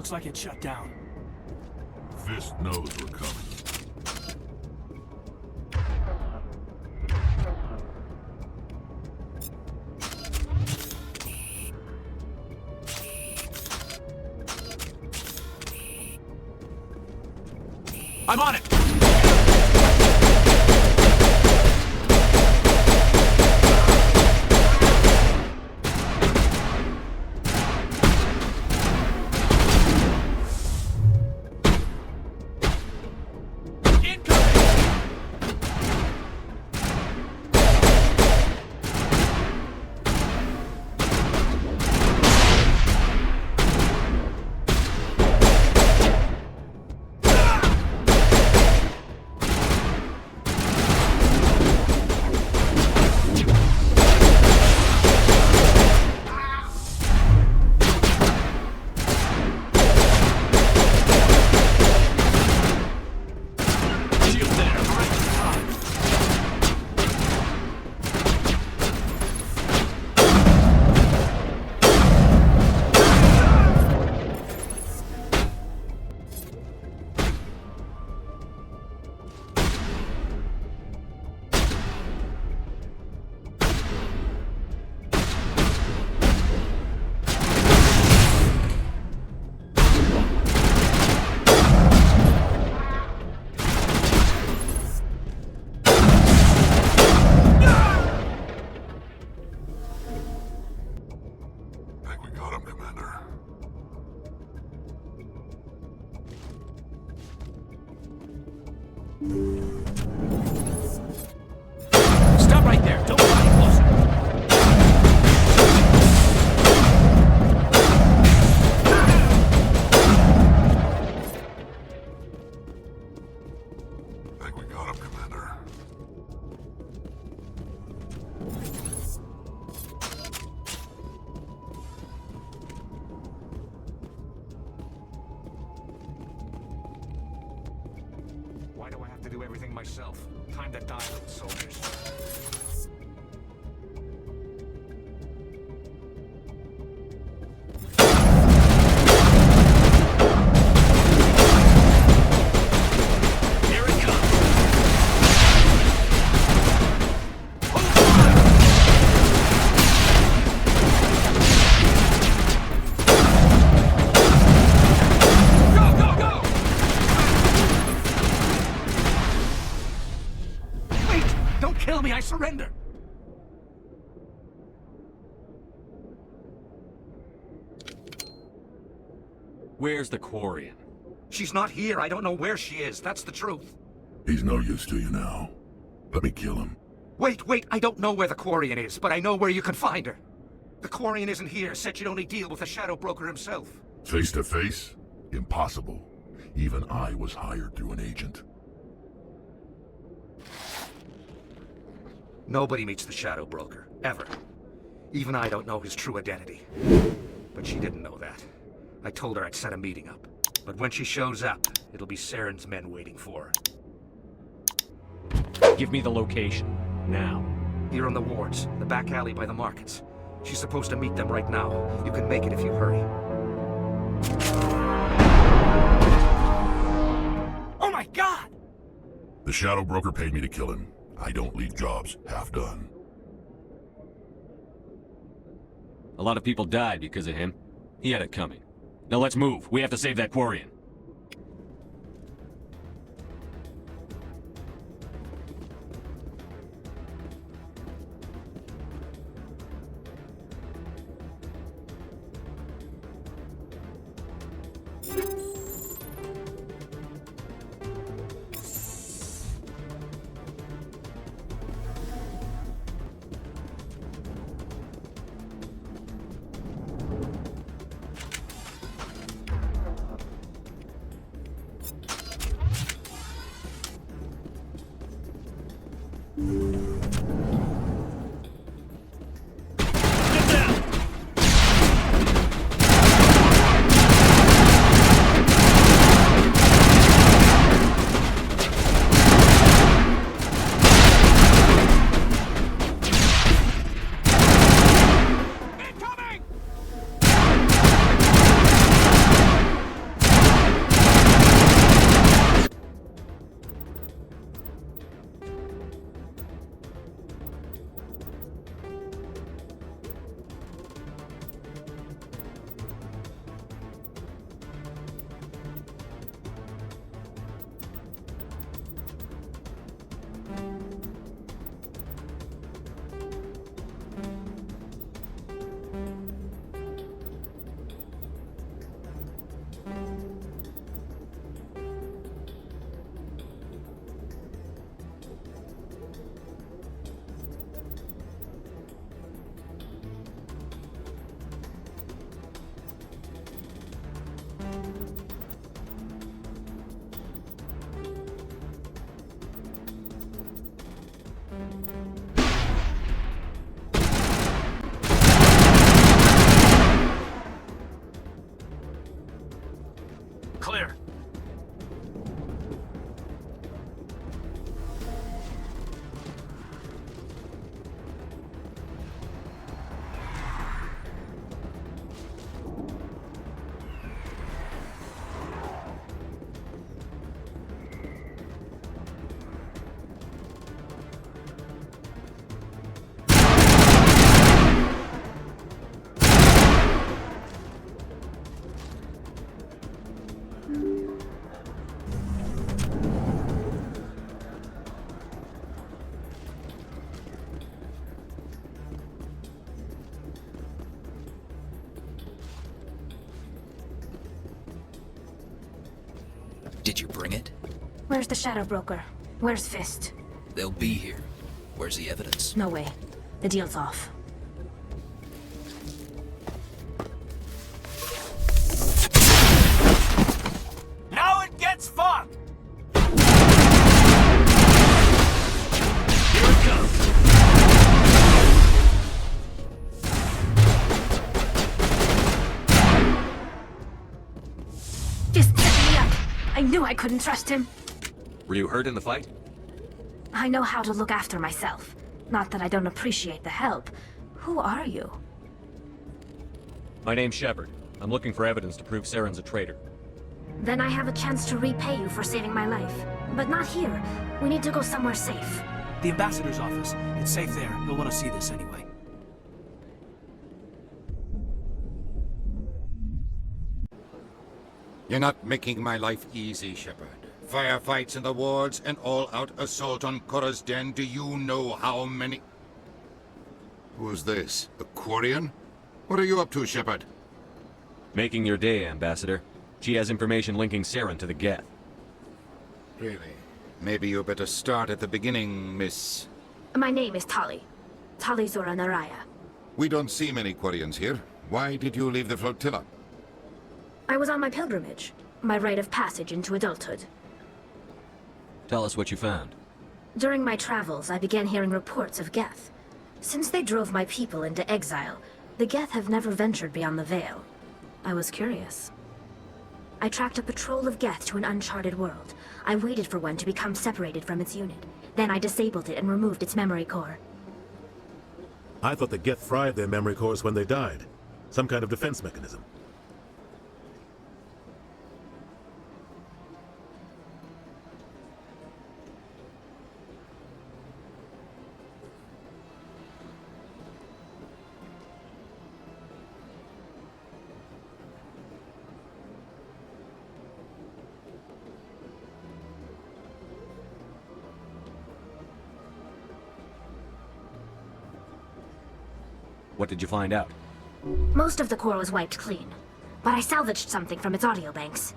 Looks like it shut down. Fist knows we're coming. I'm on it! Stop right there. Don't come any closer. I think we got him, Commander. Why do I have to do everything myself? Time to die, little soldiers. Here it comes. Go, go, go! Wait! Don't kill me, I surrender! Where's the Quarian? She's not here. I don't know where she is. That's the truth. He's no use to you now. Let me kill him. Wait, I don't know where the Quarian is, but I know where you can find her. The Quarian isn't here. Said she'd only deal with the Shadow Broker himself. Face to face? Impossible. Even I was hired through an agent. Nobody meets the Shadow Broker, ever. Even I don't know his true identity. But she didn't know that. I told her I'd set a meeting up. But when she shows up, it'll be Saren's men waiting for her. Give me the location. Now. Here on the wards, the back alley by the markets. She's supposed to meet them right now. You can make it if you hurry. Oh my God! The Shadow Broker paid me to kill him. I don't leave jobs half done. A lot of people died because of him. He had it coming. Now let's move. We have to save that Quarian. Clear. Did you bring it? Where's the Shadow Broker? Where's Fist? They'll be here. Where's the evidence? No way. The deal's off. Now it gets fun! Here it comes! Fist set me up. I knew I couldn't trust him. Were you hurt in the fight? I know how to look after myself. Not that I don't appreciate the help. Who are you? My name's Shepard. I'm looking for evidence to prove Saren's a traitor. Then I have a chance to repay you for saving my life. But not here. We need to go somewhere safe. The ambassador's office. It's safe there. You'll want to see this anyway. You're not making my life easy, Shepard. Firefights in the wards, an all-out assault on Korra's den. Do you know how many... Who's this? The Quarian? What are you up to, Shepard? Making your day, Ambassador. She has information linking Saren to the Geth. Really? Maybe you better start at the beginning, Miss... My name is Tali. Tali Zora Naraya. We don't see many Quarians here. Why did you leave the flotilla? I was on my pilgrimage. My rite of passage into adulthood. Tell us what you found. During my travels, I began hearing reports of Geth. Since they drove my people into exile, the Geth have never ventured beyond the Veil. I was curious. I tracked a patrol of Geth to an uncharted world. I waited for one to become separated from its unit. Then I disabled it and removed its memory core. I thought the Geth fried their memory cores when they died. Some kind of defense mechanism. What did you find out? Most of the core was wiped clean, but I salvaged something from its audio banks.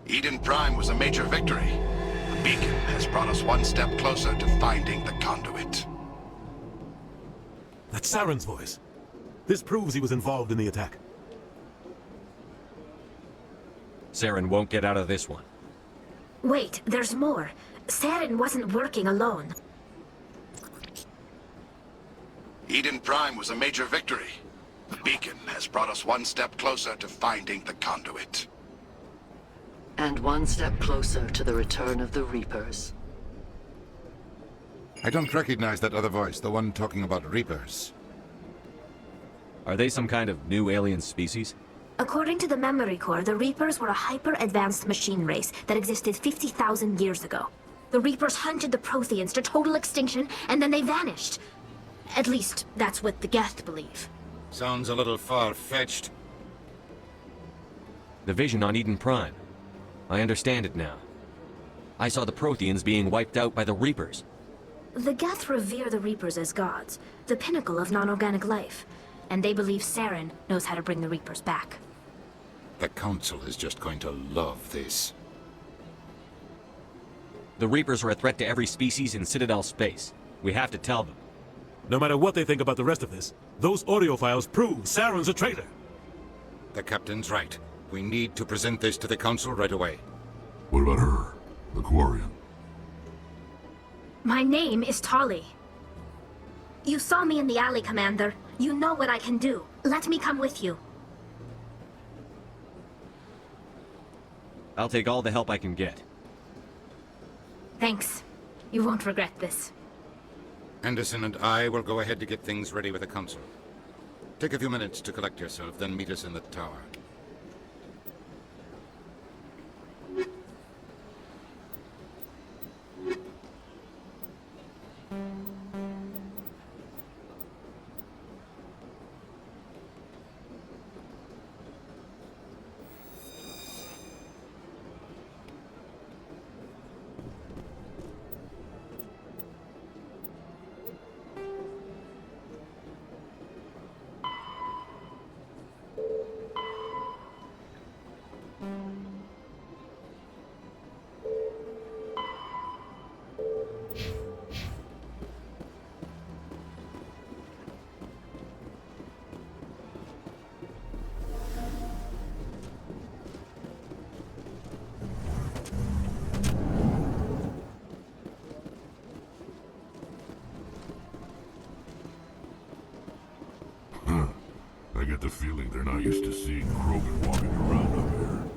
Eden Prime was a major victory. The beacon has brought us one step closer to finding the conduit. That's Saren's voice. This proves he was involved in the attack. Saren won't get out of this one. Wait, there's more. Saren wasn't working alone. Eden Prime was a major victory. The beacon has brought us one step closer to finding the conduit. And one step closer to the return of the Reapers. I don't recognize that other voice, the one talking about Reapers. Are they some kind of new alien species? According to the memory core, the Reapers were a hyper-advanced machine race that existed 50,000 years ago. The Reapers hunted the Protheans to total extinction, and then they vanished. At least, that's what the Geth believe. Sounds a little far-fetched. The vision on Eden Prime. I understand it now. I saw the Protheans being wiped out by the Reapers. The Geth revere the Reapers as gods, the pinnacle of non-organic life. And they believe Saren knows how to bring the Reapers back. The Council is just going to love this. The Reapers are a threat to every species in Citadel space. We have to tell them. No matter what they think about the rest of this, those audio files prove Saren's a traitor. The Captain's right. We need to present this to the Council right away. What about her, the Quarian? My name is Tali. You saw me in the alley, Commander. You know what I can do. Let me come with you. I'll take all the help I can get. Thanks. You won't regret this. Anderson and I will go ahead to get things ready with the council. Take a few minutes to collect yourself, then meet us in the tower. I get the feeling they're not used to seeing Krogan walking around up here.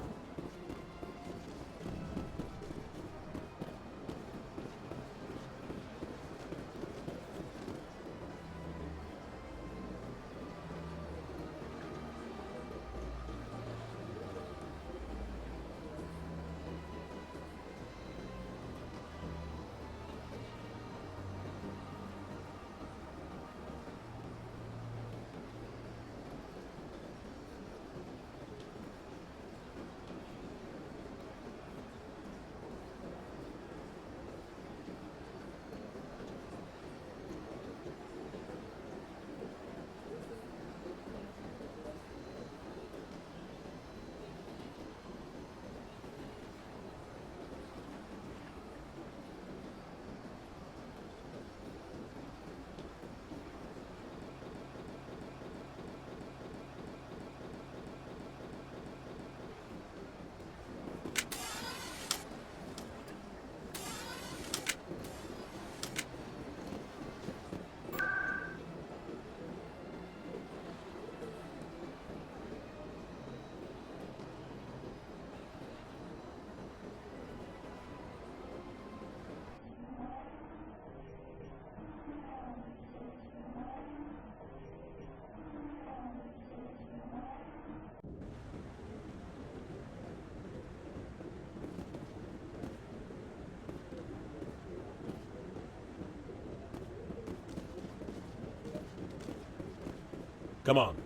Come on.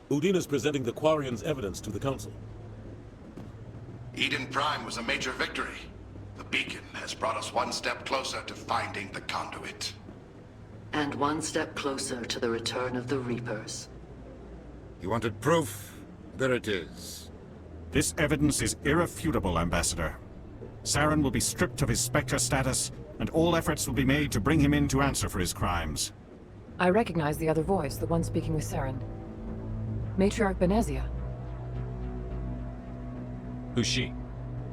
Udina's presenting the Quarians' evidence to the Council. Eden Prime was a major victory. The beacon has brought us one step closer to finding the conduit. And one step closer to the return of the Reapers. You wanted proof? There it is. This evidence is irrefutable, Ambassador. Saren will be stripped of his Spectre status, and all efforts will be made to bring him in to answer for his crimes. I recognize the other voice, the one speaking with Saren. Matriarch Benezia. Who's she?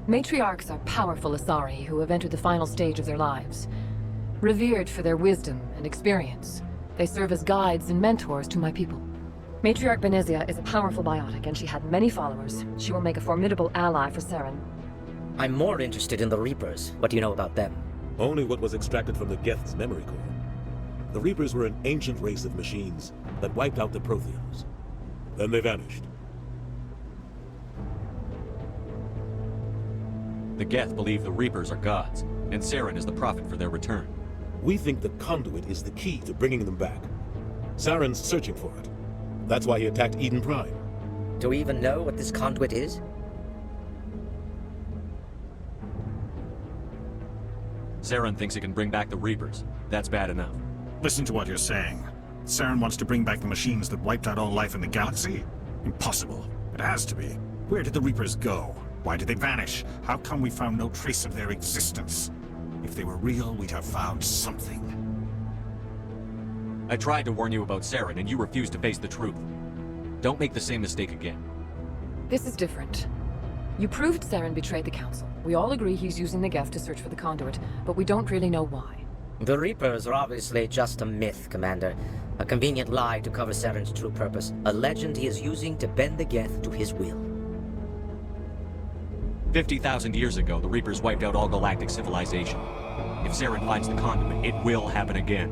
Matriarchs are powerful Asari who have entered the final stage of their lives. Revered for their wisdom and experience, they serve as guides and mentors to my people. Matriarch Benezia is a powerful biotic, and she had many followers. She will make a formidable ally for Saren. I'm more interested in the Reapers. What do you know about them? Only what was extracted from the Geth's memory core. The Reapers were an ancient race of machines that wiped out the Protheans. Then they vanished. The Geth believe the Reapers are gods, and Saren is the prophet for their return. We think the conduit is the key to bringing them back. Saren's searching for it. That's why he attacked Eden Prime. Do we even know what this conduit is? Saren thinks it can bring back the Reapers. That's bad enough. Listen to what you're saying. Saren wants to bring back the machines that wiped out all life in the galaxy? Impossible. It has to be. Where did the Reapers go? Why did they vanish? How come we found no trace of their existence? If they were real, we'd have found something. I tried to warn you about Saren, and you refused to face the truth. Don't make the same mistake again. This is different. You proved Saren betrayed the Council. We all agree he's using the Geth to search for the conduit, but we don't really know why. The Reapers are obviously just a myth, Commander. A convenient lie to cover Saren's true purpose. A legend he is using to bend the Geth to his will. 50,000 years ago, the Reapers wiped out all galactic civilization. If Saren finds the conduit, it will happen again.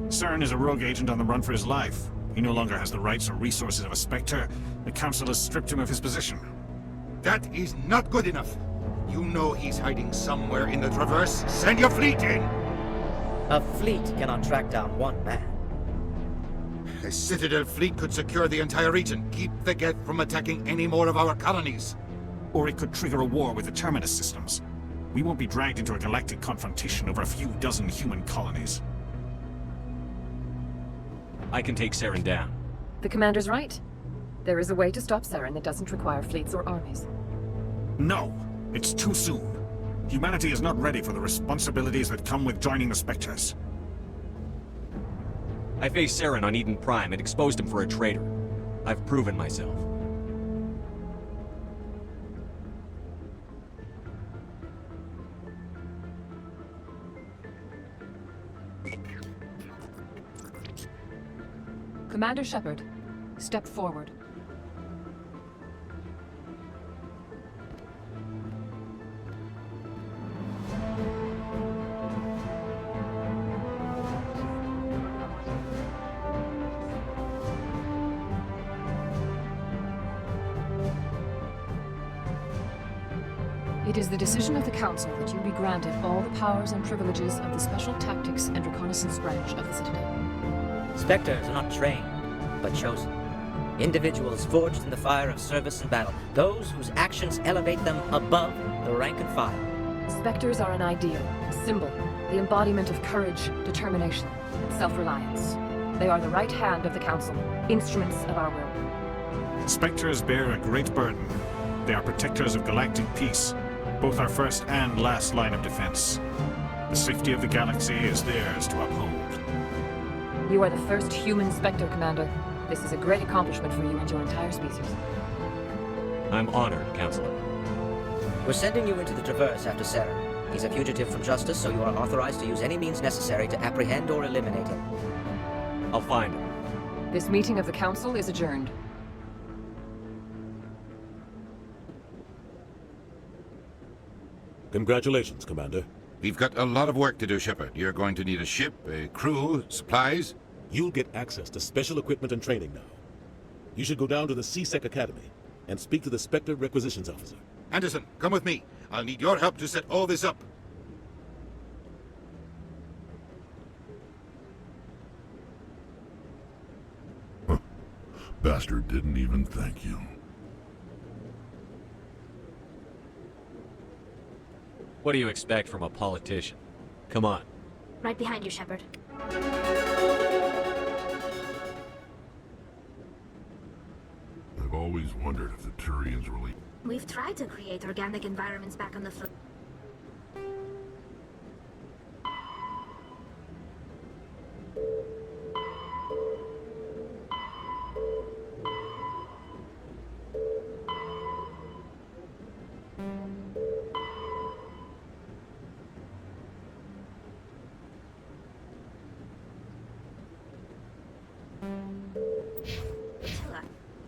Saren is a rogue agent on the run for his life. He no longer has the rights or resources of a Spectre. The Council has stripped him of his position. That is not good enough. You know he's hiding somewhere in the Traverse. Send your fleet in! A fleet cannot track down one man. A Citadel fleet could secure the entire region, keep the Geth from attacking any more of our colonies. Or it could trigger a war with the Terminus systems. We won't be dragged into a galactic confrontation over a few dozen human colonies. I can take Saren down. The commander's right. There is a way to stop Saren that doesn't require fleets or armies. No! It's too soon. Humanity is not ready for the responsibilities that come with joining the Spectres. I faced Saren on Eden Prime and exposed him for a traitor. I've proven myself. Commander Shepard, step forward. It is the decision of the Council that you be granted all the powers and privileges of the Special Tactics and Reconnaissance Branch of the Citadel. Spectres are not trained, but chosen. Individuals forged in the fire of service and battle. Those whose actions elevate them above the rank and file. Spectres are an ideal, a symbol, the embodiment of courage, determination, and self-reliance. They are the right hand of the Council, instruments of our will. Spectres bear a great burden. They are protectors of galactic peace, both our first and last line of defense. The safety of the galaxy is theirs to uphold. You are the first human Spectre, Commander. This is a great accomplishment for you and your entire species. I'm honored, Counselor. We're sending you into the Traverse after Saren. He's a fugitive from justice, so you are authorized to use any means necessary to apprehend or eliminate him. I'll find him. This meeting of the Council is adjourned. Congratulations, Commander. We've got a lot of work to do, Shepard. You're going to need a ship, a crew, supplies. You'll get access to special equipment and training now. You should go down to the C-Sec Academy and speak to the Spectre Requisitions Officer. Anderson, come with me. I'll need your help to set all this up. Bastard didn't even thank you. What do you expect from a politician? Come on. Right behind you, Shepard. I've always wondered if the Turians really... We've tried to create organic environments back on the floor.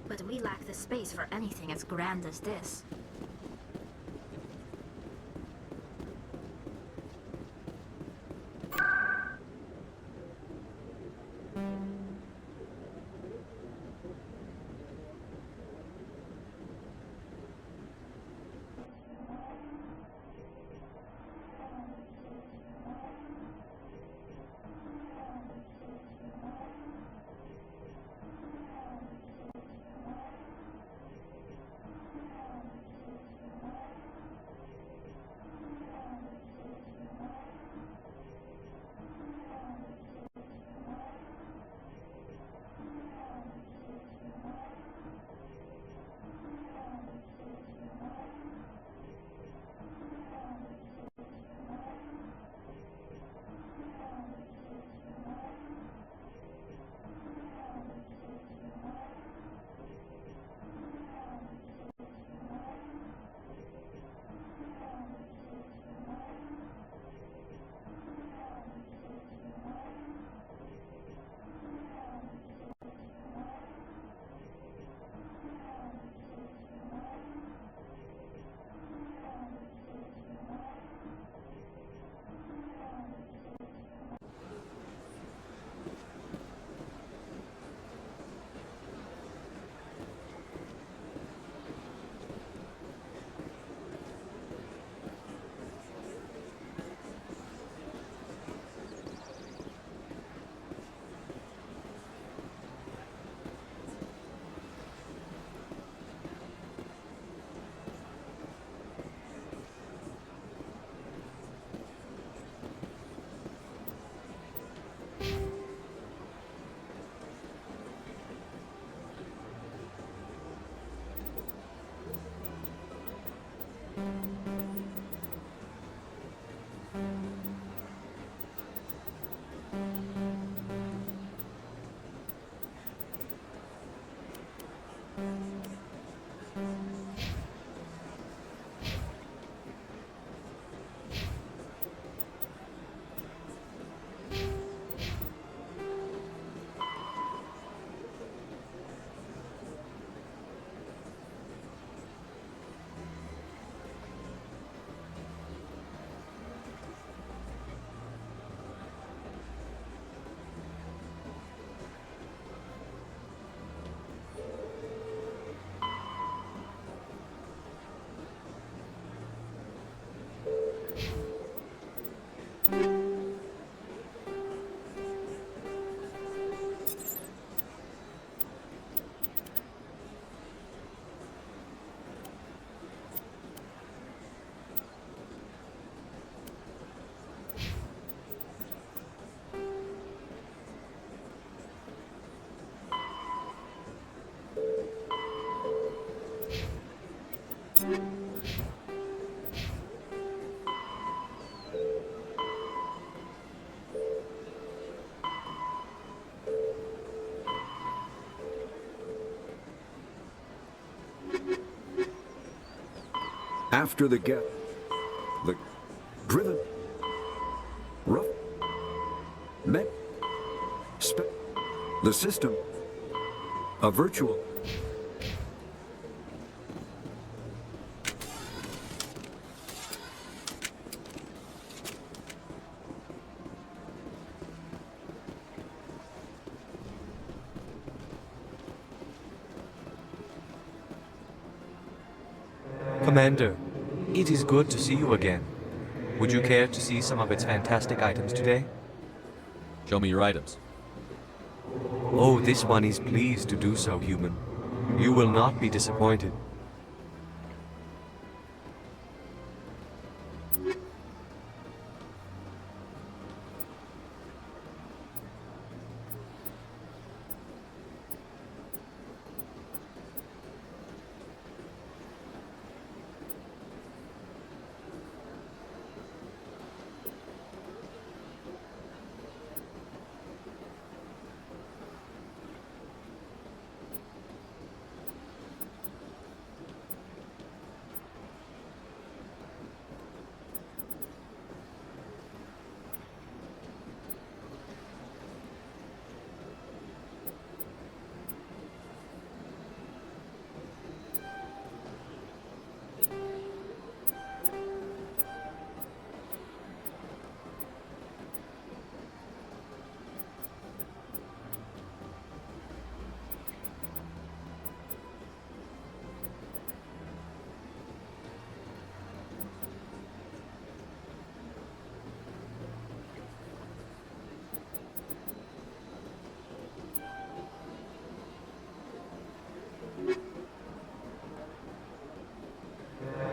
But we lack the space for anything as grand as this. After the driven, rough, met, the system, a virtual. Commander, it is good to see you again. Would you care to see some of its fantastic items today? Show me your items. Oh, this one is pleased to do so, human. You will not be disappointed.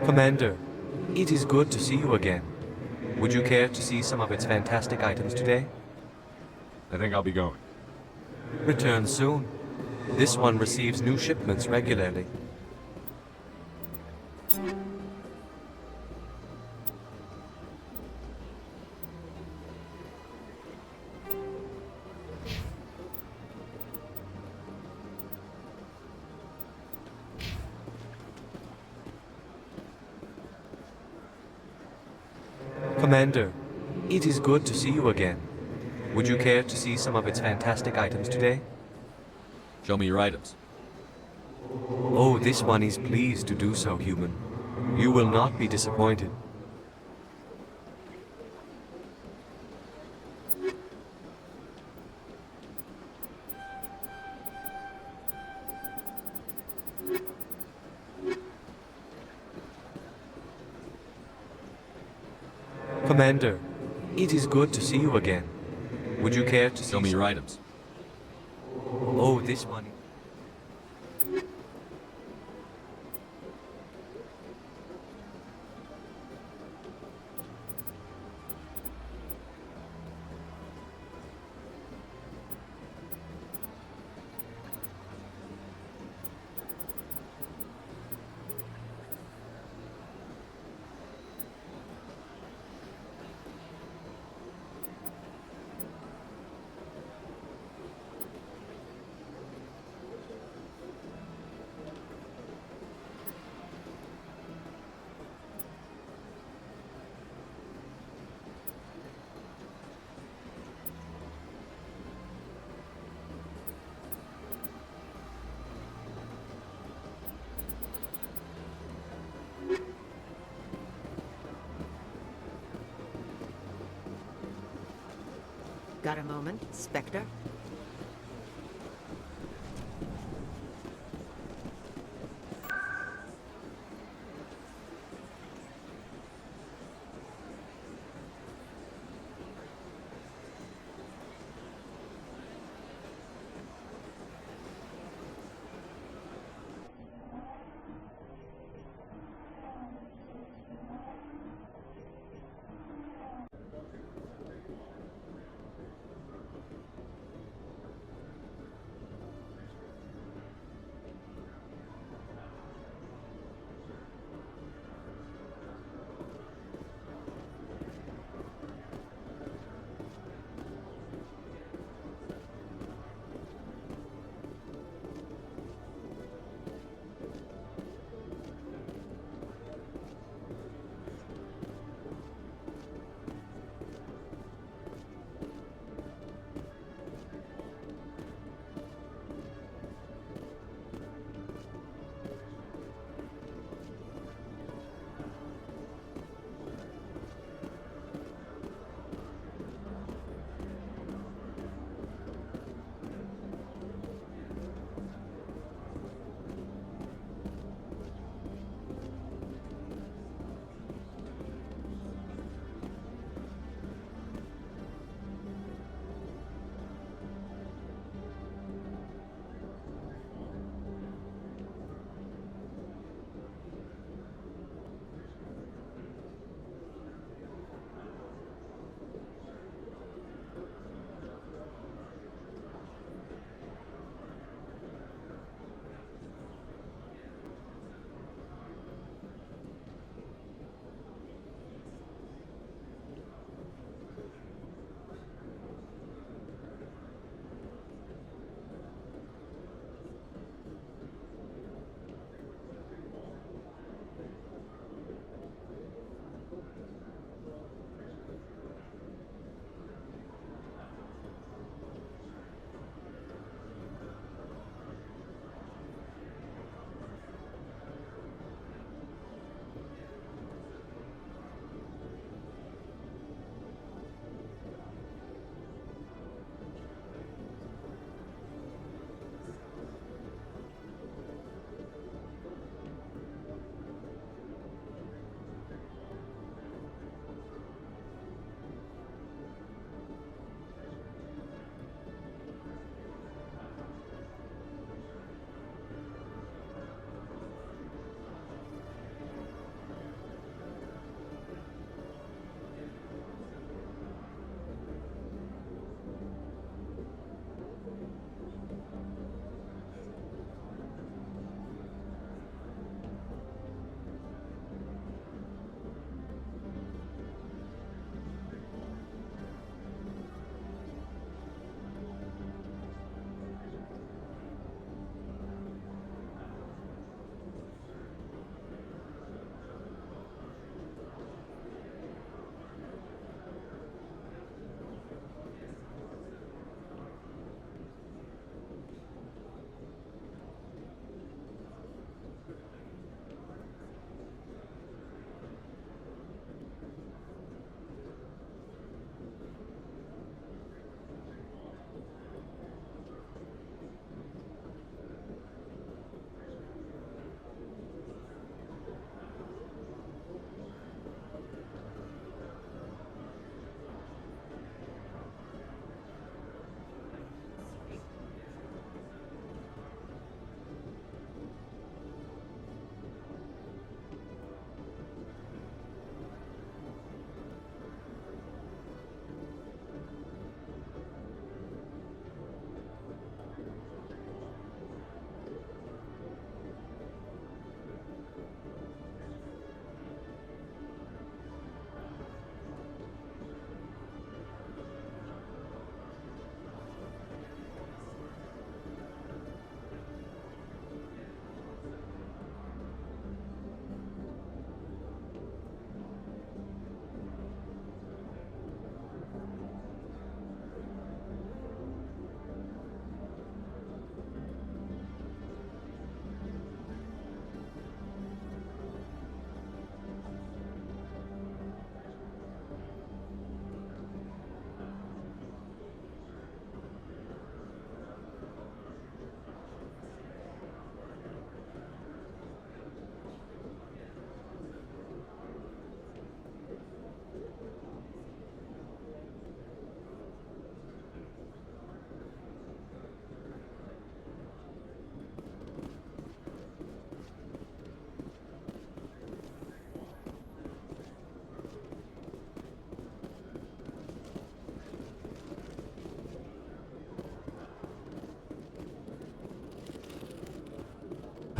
Commander, it is good to see you again. Would you care to see some of its fantastic items today? I think I'll be going. Return soon. This one receives new shipments regularly. Commander, it is good to see you again. Would you care to see some of its fantastic items today? Show me your items. Oh, this one is pleased to do so, human. You will not be disappointed. Commander, it is good to see you again. Would you care to show me your items? Oh, this one. Got a moment, Spectre?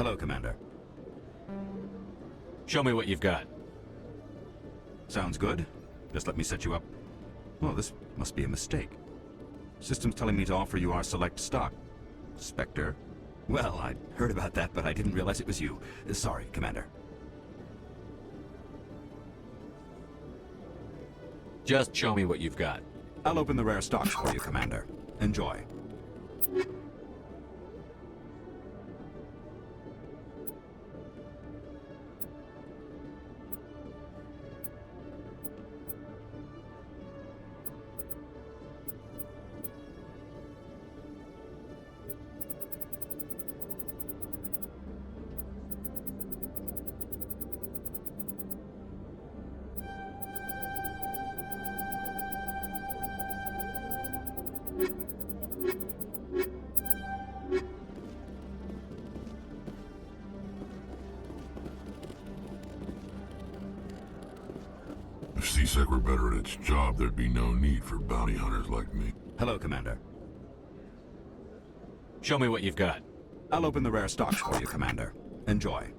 Hello, Commander. Show me what you've got. Sounds good. Just let me set you up. Oh, this must be a mistake. System's telling me to offer you our select stock. Spectre? Well, I'd heard about that, but I didn't realize it was you. Sorry, Commander. Just show me what you've got. I'll open the rare stocks for you, Commander. Enjoy. If CSEC were better at its job, there'd be no need for bounty hunters like me. Hello, Commander. Show me what you've got. I'll open the rare stocks for you, Commander. Enjoy.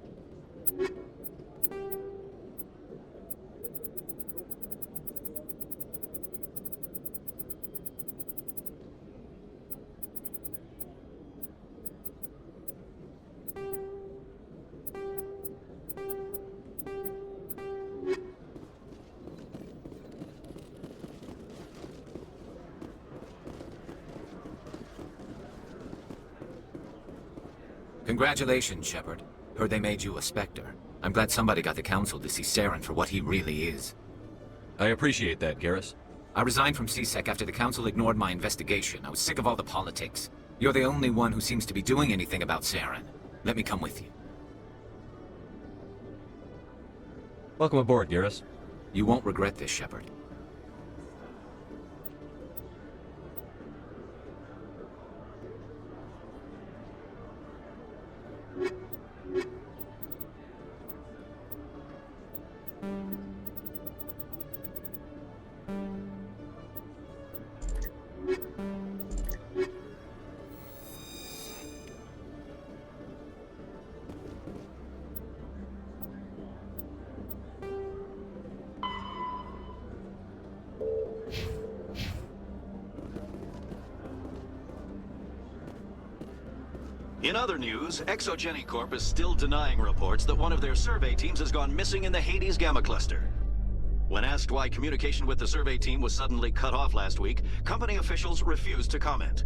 Congratulations, Shepard. Heard they made you a Spectre. I'm glad somebody got the Council to see Saren for what he really is. I appreciate that, Garrus. I resigned from CSEC after the Council ignored my investigation. I was sick of all the politics. You're the only one who seems to be doing anything about Saren. Let me come with you. Welcome aboard, Garrus. You won't regret this, Shepard. In other news, Exogeny Corp is still denying reports that one of their survey teams has gone missing in the Hades Gamma Cluster. When asked why communication with the survey team was suddenly cut off last week, company officials refused to comment.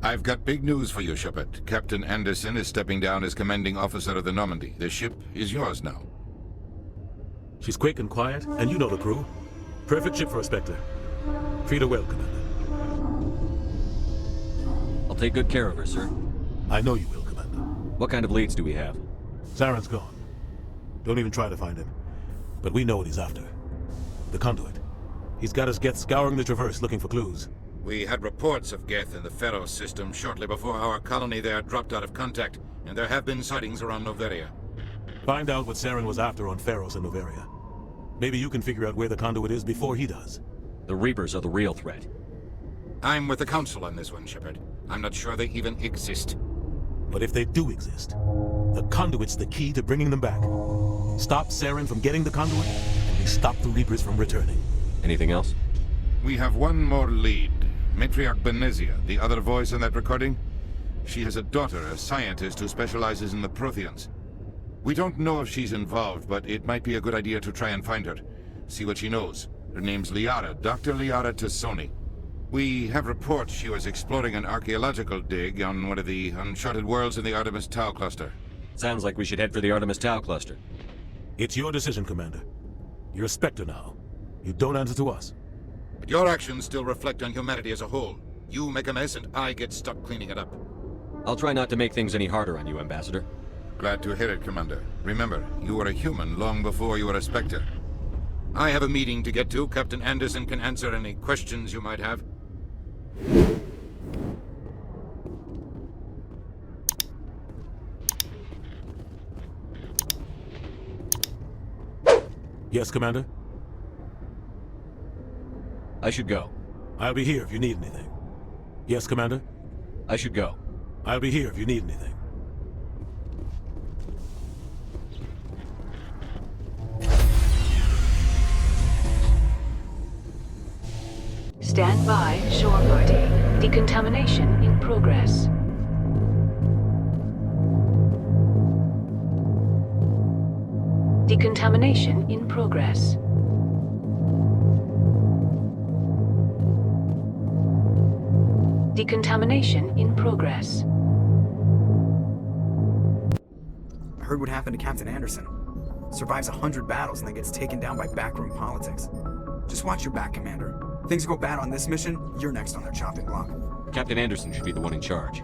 I've got big news for you, Shepard. Captain Anderson is stepping down as commanding officer of the Normandy. The ship is yours now. She's quick and quiet, and you know the crew. Perfect ship for a Spectre. Treat her well, Commander. I'll take good care of her, sir. I know you will, Commander. What kind of leads do we have? Saren's gone. Don't even try to find him. But we know what he's after. The conduit. He's got his Geth scouring the Traverse looking for clues. We had reports of Geth in the Pharaoh system shortly before our colony there dropped out of contact, and there have been sightings around Noveria. Find out what Saren was after on Pharos and Noveria. Maybe you can figure out where the conduit is before he does. The Reapers are the real threat. I'm with the Council on this one, Shepard. I'm not sure they even exist. But if they do exist, the conduit's the key to bringing them back. Stop Saren from getting the conduit, and we stop the Reapers from returning. Anything else? We have one more lead. Matriarch Benezia, the other voice in that recording. She has a daughter, a scientist who specializes in the Protheans. We don't know if she's involved, but it might be a good idea to try and find her. See what she knows. Her name's Liara, Dr. Liara Tassoni. We have reports she was exploring an archaeological dig on one of the uncharted worlds in the Artemis Tau cluster. Sounds like we should head for the Artemis Tau cluster. It's your decision, Commander. You're a Spectre now. You don't answer to us. But your actions still reflect on humanity as a whole. You make a mess and I get stuck cleaning it up. I'll try not to make things any harder on you, Ambassador. Glad to hear it, Commander. Remember, you were a human long before you were a Spectre. I have a meeting to get to. Captain Anderson can answer any questions you might have. Yes, Commander? I should go. I'll be here if you need anything. Yes, Commander? I should go. I'll be here if you need anything. Stand by, shore party. Decontamination in progress. Decontamination in progress. Decontamination in progress. I heard what happened to Captain Anderson. Survives 100 battles and then gets taken down by backroom politics. Just watch your back, Commander. Things go bad on this mission, you're next on their chopping block. Captain Anderson should be the one in charge.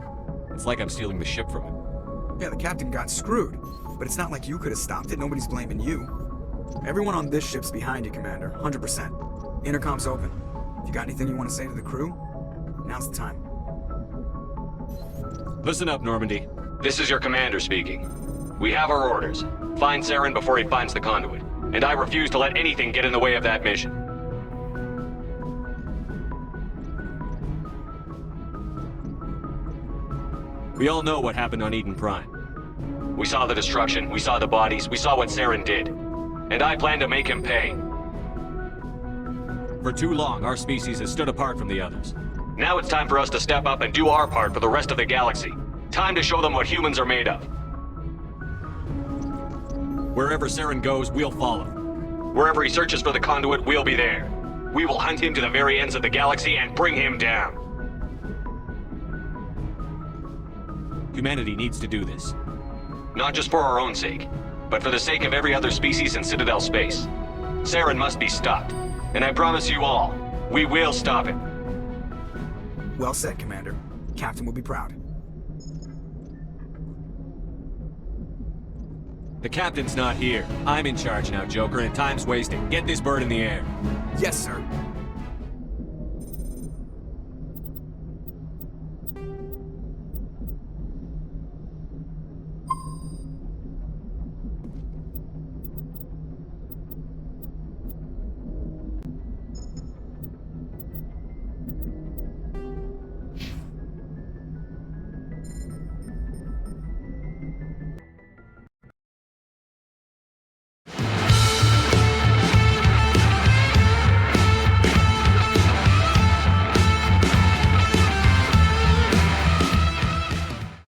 It's like I'm stealing the ship from him. Yeah, the captain got screwed, but it's not like you could have stopped it. Nobody's blaming you. Everyone on this ship's behind you, Commander, 100%. Intercom's open. If you got anything you want to say to the crew, now's the time. Listen up, Normandy. This is your commander speaking. We have our orders. Find Saren before he finds the conduit. And I refuse to let anything get in the way of that mission. We all know what happened on Eden Prime. We saw the destruction, we saw the bodies, we saw what Saren did. And I plan to make him pay. For too long, our species has stood apart from the others. Now it's time for us to step up and do our part for the rest of the galaxy. Time to show them what humans are made of. Wherever Saren goes, we'll follow. Wherever he searches for the conduit, we'll be there. We will hunt him to the very ends of the galaxy and bring him down. Humanity needs to do this. Not just for our own sake, but for the sake of every other species in Citadel space. Saren must be stopped. And I promise you all, we will stop it. Well said, Commander. Captain will be proud. The captain's not here. I'm in charge now, Joker, and time's wasting. Get this bird in the air. Yes, sir.